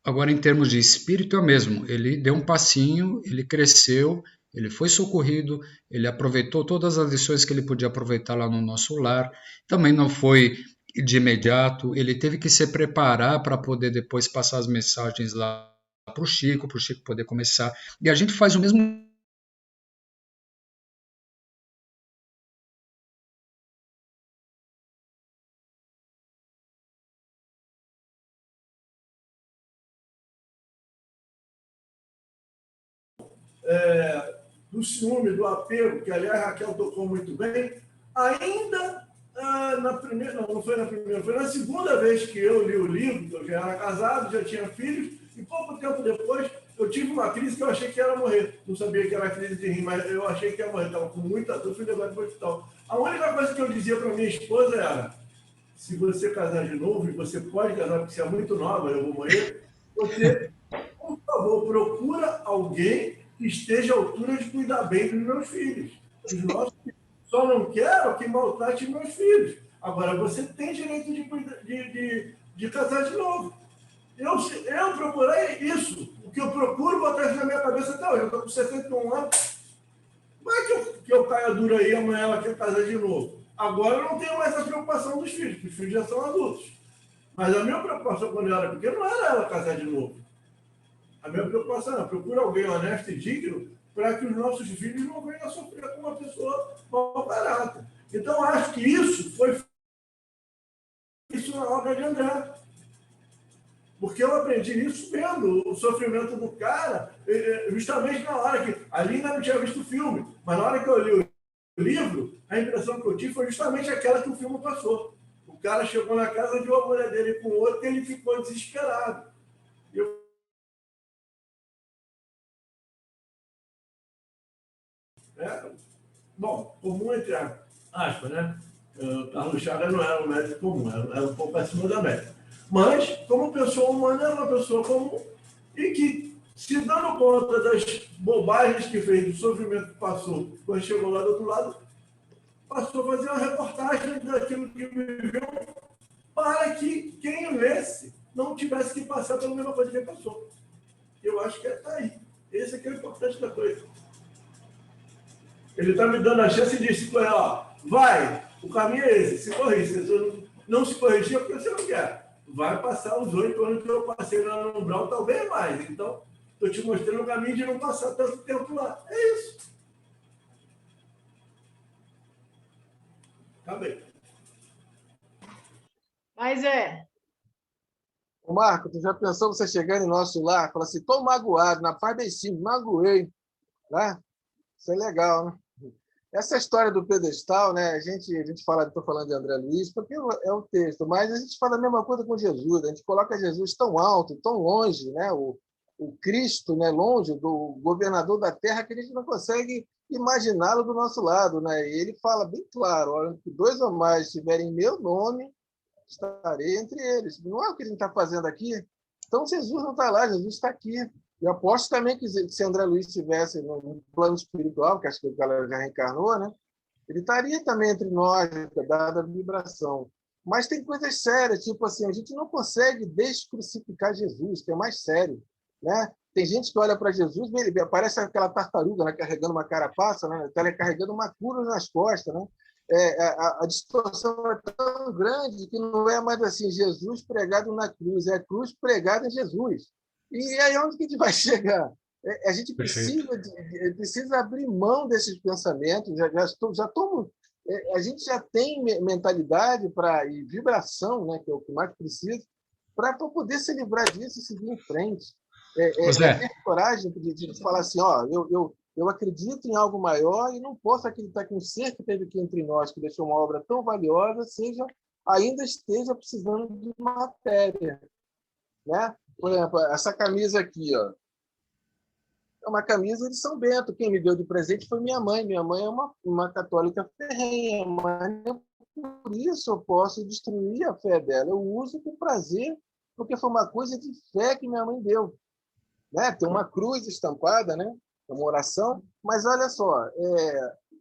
agora, em termos de espírito, é o mesmo. Ele deu um passinho, ele cresceu, ele foi socorrido, ele aproveitou todas as lições que ele podia aproveitar lá no nosso lar. Também não foi de imediato, ele teve que se preparar para poder depois passar as mensagens lá para o Chico poder começar. E a gente faz o mesmo. Do ciúme, do apego, que aliás a Raquel tocou muito bem, ainda na primeira, não foi na primeira, foi na segunda vez que eu li o livro, que eu já era casado, já tinha filhos, e pouco tempo depois eu tive uma crise que eu achei que ia morrer. Não sabia que era crise de rim, mas eu achei que ia morrer, estava com muita dor, fui levado para o hospital. A única coisa que eu dizia para minha esposa era: se você casar de novo, e você pode casar porque você é muito nova, eu vou morrer, você, por favor, procura alguém que esteja à altura de cuidar bem dos meus filhos. Os nossos filhos. Só não quero que maltrate meus filhos. Agora, você tem direito de casar de novo. Eu procurei isso. O que eu procuro botar isso na minha cabeça até hoje. Eu estou com 61 anos. Como é que eu caia dura aí amanhã ela quer casar de novo? Agora eu não tenho mais a preocupação dos filhos, porque os filhos já são adultos. Mas a minha preocupação quando eu era pequeno não era ela casar de novo. A minha preocupação é procurar alguém honesto e digno para que os nossos filhos não venham a sofrer com uma pessoa mal barata. Então, acho que isso foi na obra de André. Porque eu aprendi isso vendo o sofrimento do cara, justamente na hora que... Ali ainda não tinha visto o filme, mas na hora que eu li o livro, a impressão que eu tive foi justamente aquela que o filme passou. O cara chegou na casa, viu a mulher dele com o outro e ele ficou desesperado. Bom, comum entre aspas, né? Carlos Chagas não era um médico comum, era um pouco acima da média. Mas, como pessoa humana, era uma pessoa comum e que, se dando conta das bobagens que fez, do sofrimento que passou, quando chegou lá do outro lado, passou a fazer uma reportagem daquilo que viveu para que quem lesse não tivesse que passar pela mesma coisa que ele passou. Eu acho que está aí. Esse aqui é o importante da coisa. Ele está me dando a chance de dizer, ó, vai, o caminho é esse, se corrigir. Se você não se corrigir, é porque você não quer. Vai passar os 8 anos que eu passei lá no umbral, talvez mais. Então, estou te mostrando o caminho de não passar tanto tempo lá. É isso. Tá bem. Mas é. Ô Marco, tu já pensou você chegando em nosso lar, falar assim, tô magoado, na paz bem simples, magoei, né? Isso é legal, né? Essa história do pedestal, né? A gente fala, estou falando de André Luiz, porque é o texto, mas a gente fala a mesma coisa com Jesus, a gente coloca Jesus tão alto, tão longe, né? O Cristo, né? Longe do governador da terra, que a gente não consegue imaginá-lo do nosso lado, né? E ele fala bem claro, olha, que 2 ou mais estiverem em meu nome, estarei entre eles. Não é o que a gente está fazendo aqui? Então, Jesus não está lá, Jesus está aqui. E aposto também que se André Luiz estivesse no plano espiritual, que acho que o cara já reencarnou, né? Ele estaria também entre nós, dada a vibração. Mas tem coisas sérias, tipo assim, a gente não consegue descrucificar Jesus, que é mais sério, né? Tem gente que olha para Jesus, ele parece aquela tartaruga, né, carregando uma carapaça, né? Está carregando uma cruz nas costas, né? A distorção é tão grande que não é mais assim, Jesus pregado na cruz, é a cruz pregada em Jesus. E aí onde que a gente vai chegar? A gente precisa abrir mão desses pensamentos, a gente já tem mentalidade e vibração, né, que é o que mais precisa, para poder se livrar disso e seguir em frente. Ter coragem de falar assim, ó, eu acredito em algo maior e não posso acreditar que um ser que esteve aqui entre nós, que deixou uma obra tão valiosa, ainda esteja precisando de matéria, né? Por exemplo, essa camisa aqui, ó, é uma camisa de São Bento. Quem me deu de presente foi minha mãe. Minha mãe é uma católica ferrenha, mas por isso eu posso destruir a fé dela. Eu uso com prazer, porque foi uma coisa de fé que minha mãe deu, né? Tem uma cruz estampada, né? Uma oração, mas olha só,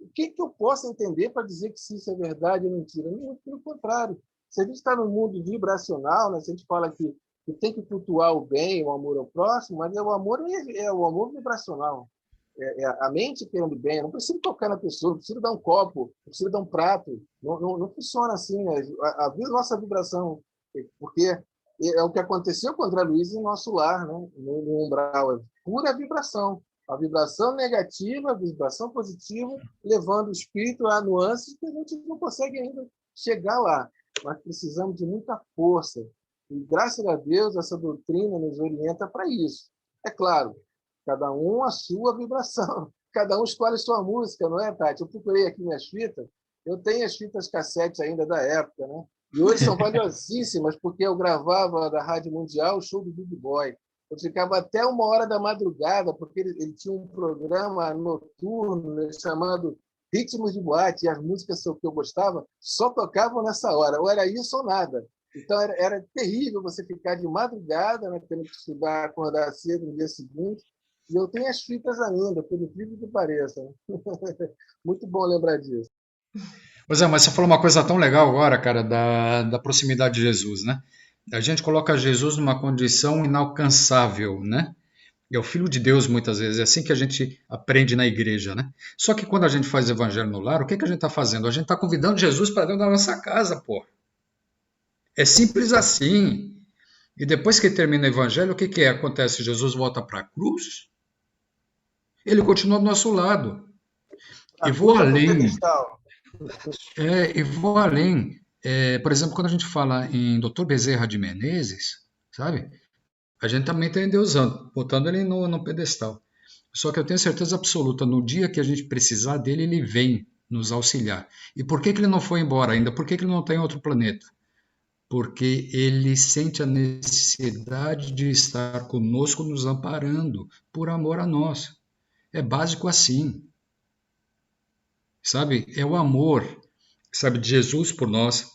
o que eu posso entender para dizer que se isso é verdade ou mentira? Não, pelo contrário. Se a gente está no mundo vibracional, né? Se a gente fala que tem que cultuar o bem, o amor ao próximo, mas o amor é o amor vibracional. É a mente querendo bem. Eu não preciso tocar na pessoa, não preciso dar um copo, não preciso dar um prato. Não funciona assim. Né? A nossa vibração, porque é o que aconteceu com o André Luiz em nosso lar, né? No umbral. É pura vibração. A vibração negativa, a vibração positiva, levando o espírito a nuances que a gente não consegue ainda chegar lá. Mas precisamos de muita força. E, graças a Deus, essa doutrina nos orienta para isso. É claro, cada um a sua vibração. Cada um escolhe sua música, não é, Tati? Eu procurei aqui minhas fitas. Eu tenho as fitas cassete ainda da época, né? E hoje são valiosíssimas, porque eu gravava da Rádio Mundial o show do Big Boy. Eu ficava até 1h da madrugada, porque ele tinha um programa noturno chamado Ritmos de Boate, e as músicas que eu gostava só tocavam nessa hora. Ou era isso ou nada. Então, era terrível você ficar de madrugada, né, tendo que estudar, acordar cedo no dia seguinte. E eu tenho as fitas ainda, pelo incrível que pareça. Muito bom lembrar disso. Pois é, mas você falou uma coisa tão legal agora, cara, da proximidade de Jesus, né? A gente coloca Jesus numa condição inalcançável, né? É o Filho de Deus, muitas vezes. É assim que a gente aprende na igreja, né? Só que quando a gente faz evangelho no lar, o que a gente está fazendo? A gente está convidando Jesus para dentro da nossa casa, pô. É simples assim. E depois que termina o evangelho, o que acontece? Jesus volta para a cruz, ele continua do nosso lado. E vou além. E vou além. Por exemplo, quando a gente fala em Dr. Bezerra de Menezes, sabe? A gente também está endeusando, botando ele no pedestal. Só que eu tenho certeza absoluta, no dia que a gente precisar dele, ele vem. nos auxiliar. E por que ele não foi embora ainda? Por que ele não está em outro planeta? Porque ele sente a necessidade de estar conosco, nos amparando, por amor a nós. É básico assim, sabe? É o amor, sabe, de Jesus por nós,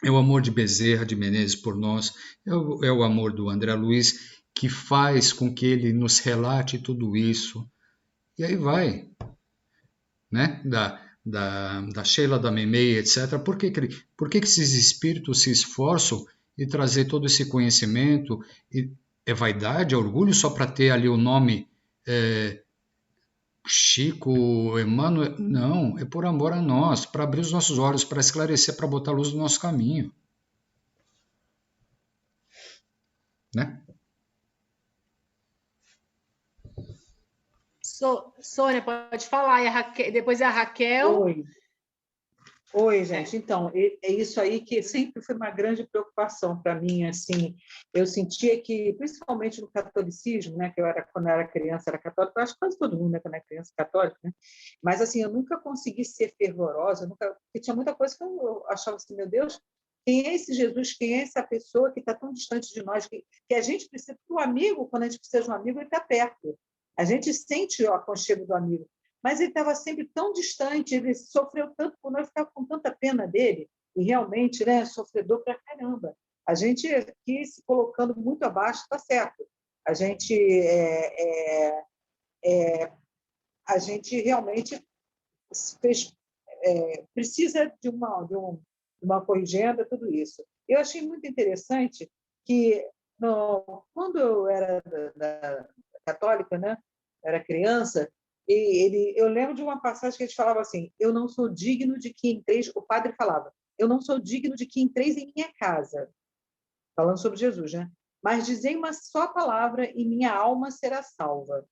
é o amor de Bezerra de Menezes por nós, é o amor do André Luiz, que faz com que ele nos relate tudo isso. E aí vai, né? Da Sheila, da Memei, etc. Por que esses espíritos se esforçam em trazer todo esse conhecimento? É vaidade, é orgulho só para ter ali o nome Chico, Emmanuel? Não, é por amor a nós, para abrir os nossos olhos, para esclarecer, para botar luz no nosso caminho. Né? Sônia, pode falar. E depois é a Raquel. Oi, gente. Então, é isso aí que sempre foi uma grande preocupação para mim. Assim, eu sentia que, principalmente no catolicismo, né, que quando eu era criança, era católica, eu acho que quase todo mundo, né, quando é criança, católica, né? Mas assim, eu nunca consegui ser fervorosa, porque tinha muita coisa que eu achava assim, meu Deus, quem é esse Jesus? Quem é essa pessoa que está tão distante de nós? Que a gente precisa, porque o amigo, quando a gente precisa de um amigo, ele está perto. A gente sente o aconchego do amigo. Mas ele estava sempre tão distante, ele sofreu tanto por nós, ficava com tanta pena dele, e realmente, né, sofredor para caramba. A gente aqui se colocando muito abaixo, está certo. A gente realmente precisa de uma corrigenda, tudo isso. Eu achei muito interessante que, quando eu era da católica, né, era criança, eu lembro de uma passagem que ele falava assim: eu não sou digno de que entreis, o padre falava, eu não sou digno de que entreis em minha casa, falando sobre Jesus, né? Mas dizei uma só palavra e minha alma será salva.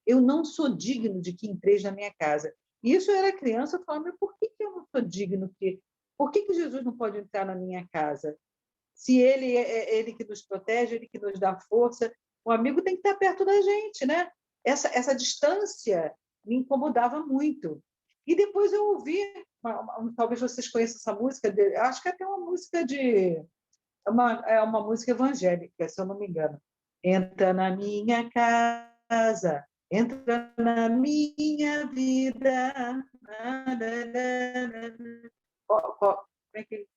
Eu não sou digno de que entreis na minha casa. E isso eu era criança, eu falava, mas por que eu não sou digno? Por que Jesus não pode entrar na minha casa? Se ele é ele que nos protege, ele que nos dá força, o amigo tem que estar perto da gente, né? Essa distância me incomodava muito. E depois eu ouvi, talvez vocês conheçam essa música, acho que é até uma música é uma música evangélica, se eu não me engano. Entra na minha casa, entra na minha vida. Como é que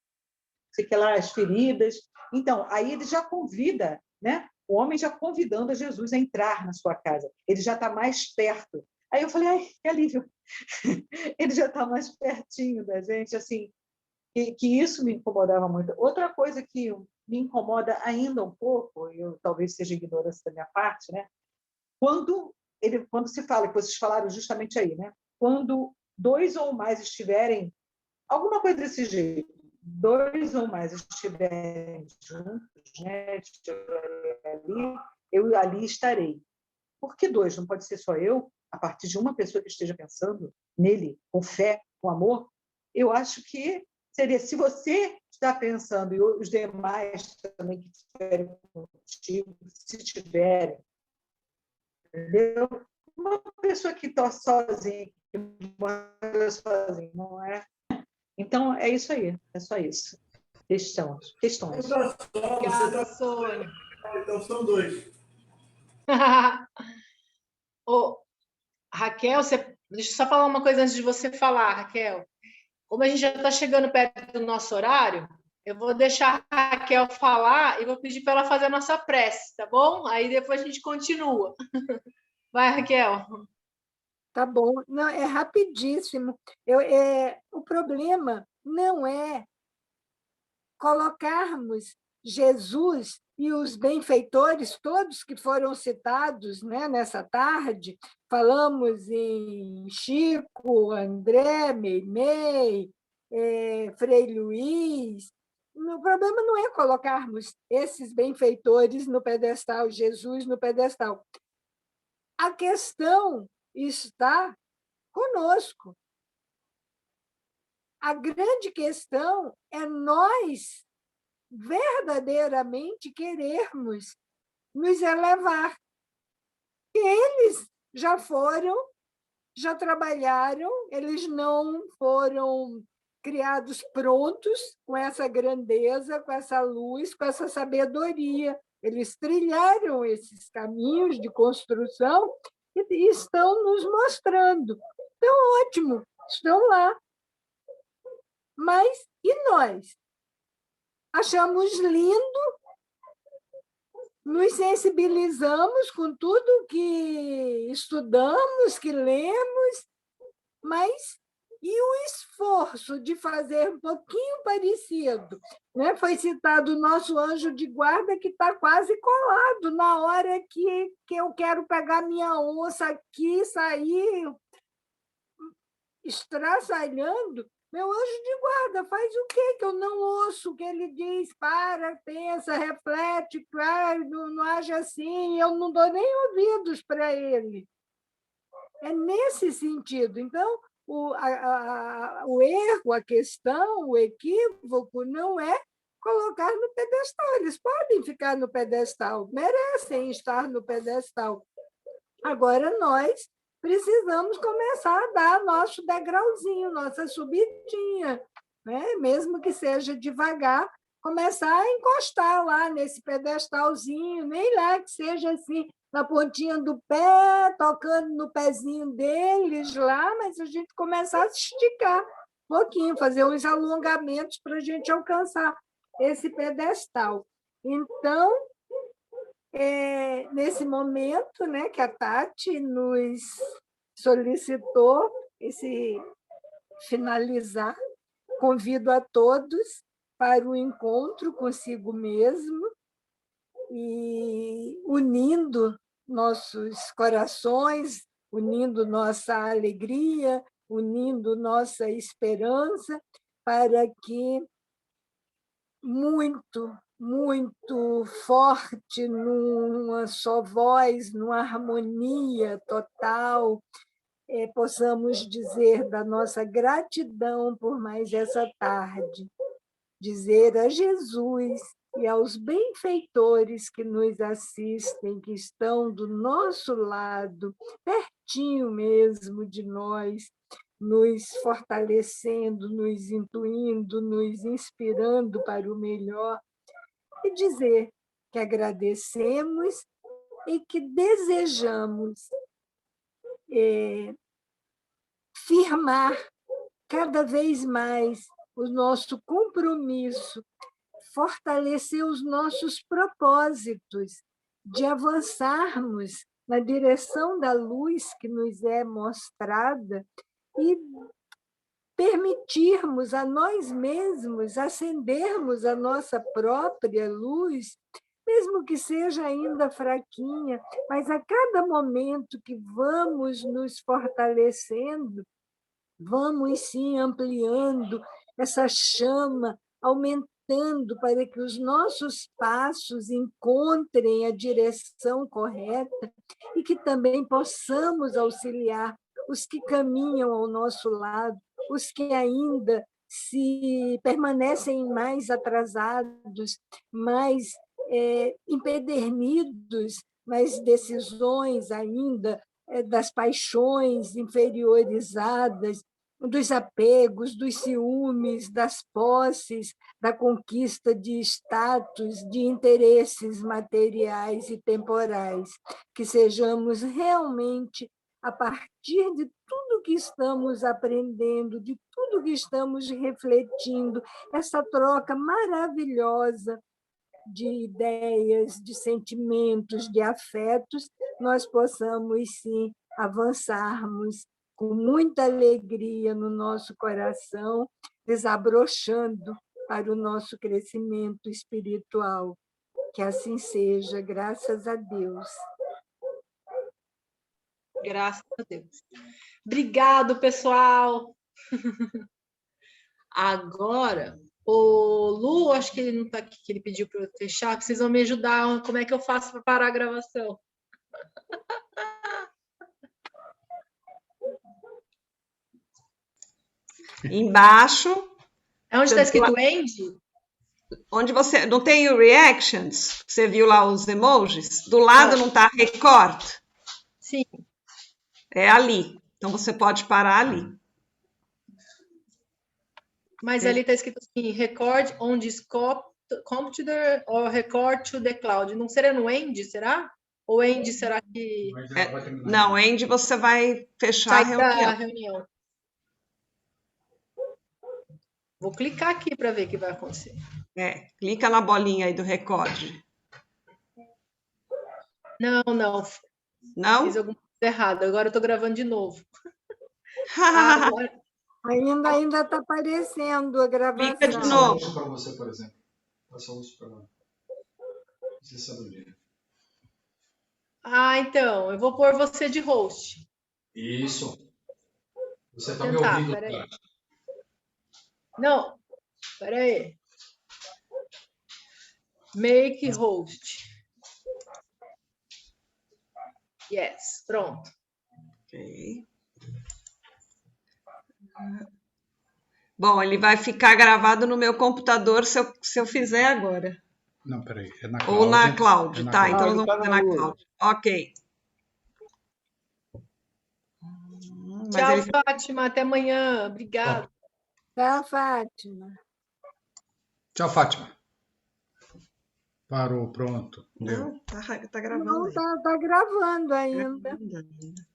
sei que lá, as feridas. Então, aí ele já convida, né? O homem já convidando a Jesus a entrar na sua casa. Ele já está mais perto. Aí eu falei, ai, que alívio. Ele já está mais pertinho da gente, assim, que isso me incomodava muito. Outra coisa que me incomoda ainda um pouco, talvez seja ignorância da minha parte, né? Quando se fala, que vocês falaram justamente aí, né? Quando dois ou mais estiverem, alguma coisa desse jeito, dois ou mais estiverem juntos, né, eu ali estarei. Por que dois? Não pode ser só eu, a partir de uma pessoa que esteja pensando nele, com fé, com amor? Eu acho que seria, se você está pensando e os demais também que estiverem contigo, se tiverem, entendeu? Uma pessoa que está sozinha, que mora sozinha, não é? Então, é isso aí, é só isso. Questões. Obrigada, Sônia. Então, são dois. Raquel, deixa eu só falar uma coisa antes de você falar, Raquel. Como a gente já está chegando perto do nosso horário, eu vou deixar a Raquel falar e vou pedir para ela fazer a nossa prece, tá bom? Aí depois a gente continua. Vai, Raquel. Tá bom. Não, é rapidíssimo. O problema não é colocarmos Jesus e os benfeitores, todos que foram citados, né, nessa tarde, falamos em Chico, André, Meimei, Frei Luís. O problema não é colocarmos esses benfeitores no pedestal, Jesus no pedestal. A questão está conosco. A grande questão é nós verdadeiramente querermos nos elevar. Eles já foram, já trabalharam, eles não foram criados prontos com essa grandeza, com essa luz, com essa sabedoria. Eles trilharam esses caminhos de construção e estão nos mostrando. Então, ótimo, estão lá. Mas e nós? Achamos lindo, nos sensibilizamos com tudo que estudamos, que lemos, mas e o esforço de fazer um pouquinho parecido? Né? Foi citado o nosso anjo de guarda, que está quase colado na hora que eu quero pegar minha onça aqui, sair estraçalhando. Meu anjo de guarda faz o quê? Que eu não ouço o que ele diz, para, pensa, reflete, não age assim, eu não dou nem ouvidos para ele. É nesse sentido. Então, o erro, a questão, o equívoco não é colocar no pedestal. Eles podem ficar no pedestal, merecem estar no pedestal. Agora, nós precisamos começar a dar nosso degrauzinho, nossa subidinha, né? Mesmo que seja devagar, começar a encostar lá nesse pedestalzinho, nem lá que seja assim, na pontinha do pé, tocando no pezinho deles lá, mas a gente começar a se esticar um pouquinho, fazer uns alongamentos para a gente alcançar esse pedestal. Então, nesse momento, né, que a Tati nos solicitou esse finalizar, convido a todos para o encontro consigo mesmo e unindo nossos corações, unindo nossa alegria, unindo nossa esperança, para que muito forte, numa só voz, numa harmonia total, possamos dizer da nossa gratidão por mais essa tarde, dizer a Jesus e aos benfeitores que nos assistem, que estão do nosso lado, pertinho mesmo de nós, nos fortalecendo, nos intuindo, nos inspirando para o melhor, e dizer que agradecemos e que desejamos firmar cada vez mais o nosso compromisso, fortalecer os nossos propósitos de avançarmos na direção da luz que nos é mostrada e permitirmos a nós mesmos acendermos a nossa própria luz, mesmo que seja ainda fraquinha, mas a cada momento que vamos nos fortalecendo, vamos sim ampliando essa chama, aumentando para que os nossos passos encontrem a direção correta e que também possamos auxiliar os que caminham ao nosso lado, os que ainda se permanecem mais atrasados, mais empedernidos nas decisões ainda das paixões inferiorizadas, dos apegos, dos ciúmes, das posses, da conquista de status, de interesses materiais e temporais, que sejamos realmente, a partir de tudo que estamos aprendendo, de tudo que estamos refletindo, essa troca maravilhosa de ideias, de sentimentos, de afetos, nós possamos, sim, avançarmos com muita alegria no nosso coração, desabrochando para o nosso crescimento espiritual. Que assim seja, graças a Deus. Graças a Deus. Obrigado, pessoal. Agora, o Lu, acho que ele não está aqui, que ele pediu para eu fechar, que vocês vão me ajudar. Como é que eu faço para parar a gravação? Embaixo. É onde está escrito end? Onde você não tem o reactions, você viu lá os emojis? Do lado não está record? Sim. É ali. Então, você pode parar ali. Mas ali está escrito assim, record on the computer or record to the cloud. Não seria no end, será? Ou end, será que Não, Andy, você vai fechar a sai da reunião. reunião? Vou clicar aqui para ver o que vai acontecer. Clica na bolinha aí do recorde. Não, Não? fiz alguma coisa errada. Agora eu estou gravando de novo. Agora, Ainda está aparecendo a gravação. Clica de novo. Passa para você, por exemplo. Passa o para você sabe o dia. então, eu vou pôr você de host. Isso. Você está me Tentar, ouvindo? peraí. Tá? Não, peraí. Make host. Yes, pronto. Ok. Bom, ele vai ficar gravado no meu computador se eu fizer agora. Não, peraí. É na Ou na cloud. cloud, É tá? cloud. Então nós Ele vamos tá fazer na na nuvem. cloud. Ok. Mas Tchau, ele... Fátima. Até amanhã. Obrigada. Tá, Fátima? Tchau, Fátima. Parou, pronto. Deu. Não, tá gravando Não, aí. tá gravando ainda. Gravando ainda.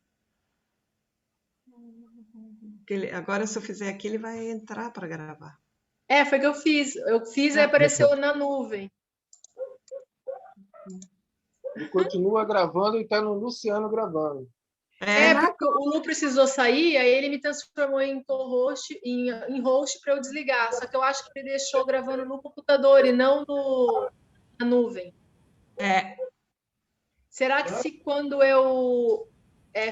Agora, se eu fizer aqui, ele vai entrar para gravar. Foi o que eu fiz. Eu fiz e apareceu na nuvem. Ele continua gravando e está no Luciano gravando. Porque o Lu precisou sair, aí ele me transformou em co-host, em host para eu desligar. Só que eu acho que ele deixou gravando no computador e não na nuvem. Será que se quando eu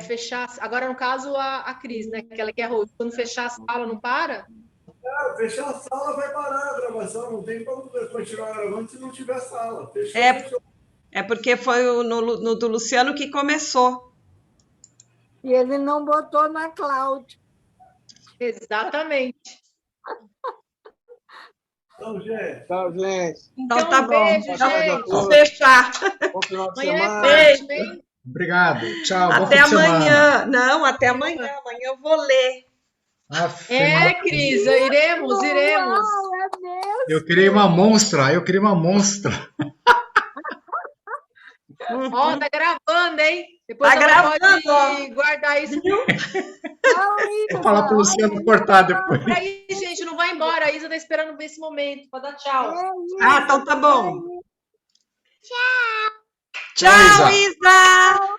fechar... Agora, no caso, a Cris, né? Que ela quer host. Quando fechar a sala, não para? Fechar a sala vai parar a gravação. Não tem como continuar gravando se não tiver sala. Fechou. É porque foi no do Luciano que começou. E ele não botou na cloud. Exatamente. Então, gente. Tchau, gente. Então tá bom. Beijo, Então, gente. Vamos fechar. Bom final de Amanhã semana. é Fátima, hein? Obrigado. Tchau. Bom Até fim de semana. amanhã. Não, até amanhã. Amanhã eu vou ler. Cris, iremos. Uau, é mesmo? Eu criei uma monstra. Tá gravando, hein? Depois Tá você gravando, pode guardar isso. Vou falar pro Luciano cortar depois. Aí, gente, não vai embora. A Isa tá esperando esse momento para dar tchau. Então tá bom. Tchau, Tchau, Isa. Isa.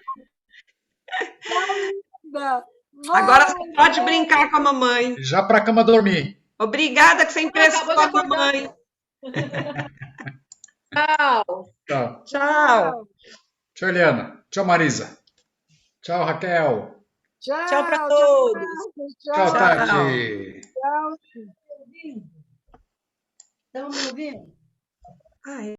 Agora você pode brincar com a mamãe. Já pra cama dormir. Obrigada que você emprestou Acabou de a acordar. mamãe. Tchau. Tchau. Tchau. Tchau, Eliana. Tchau, Marisa. Tchau, Raquel. Tchau para todos. Tchau, Tati. Tchau. Estão me ouvindo?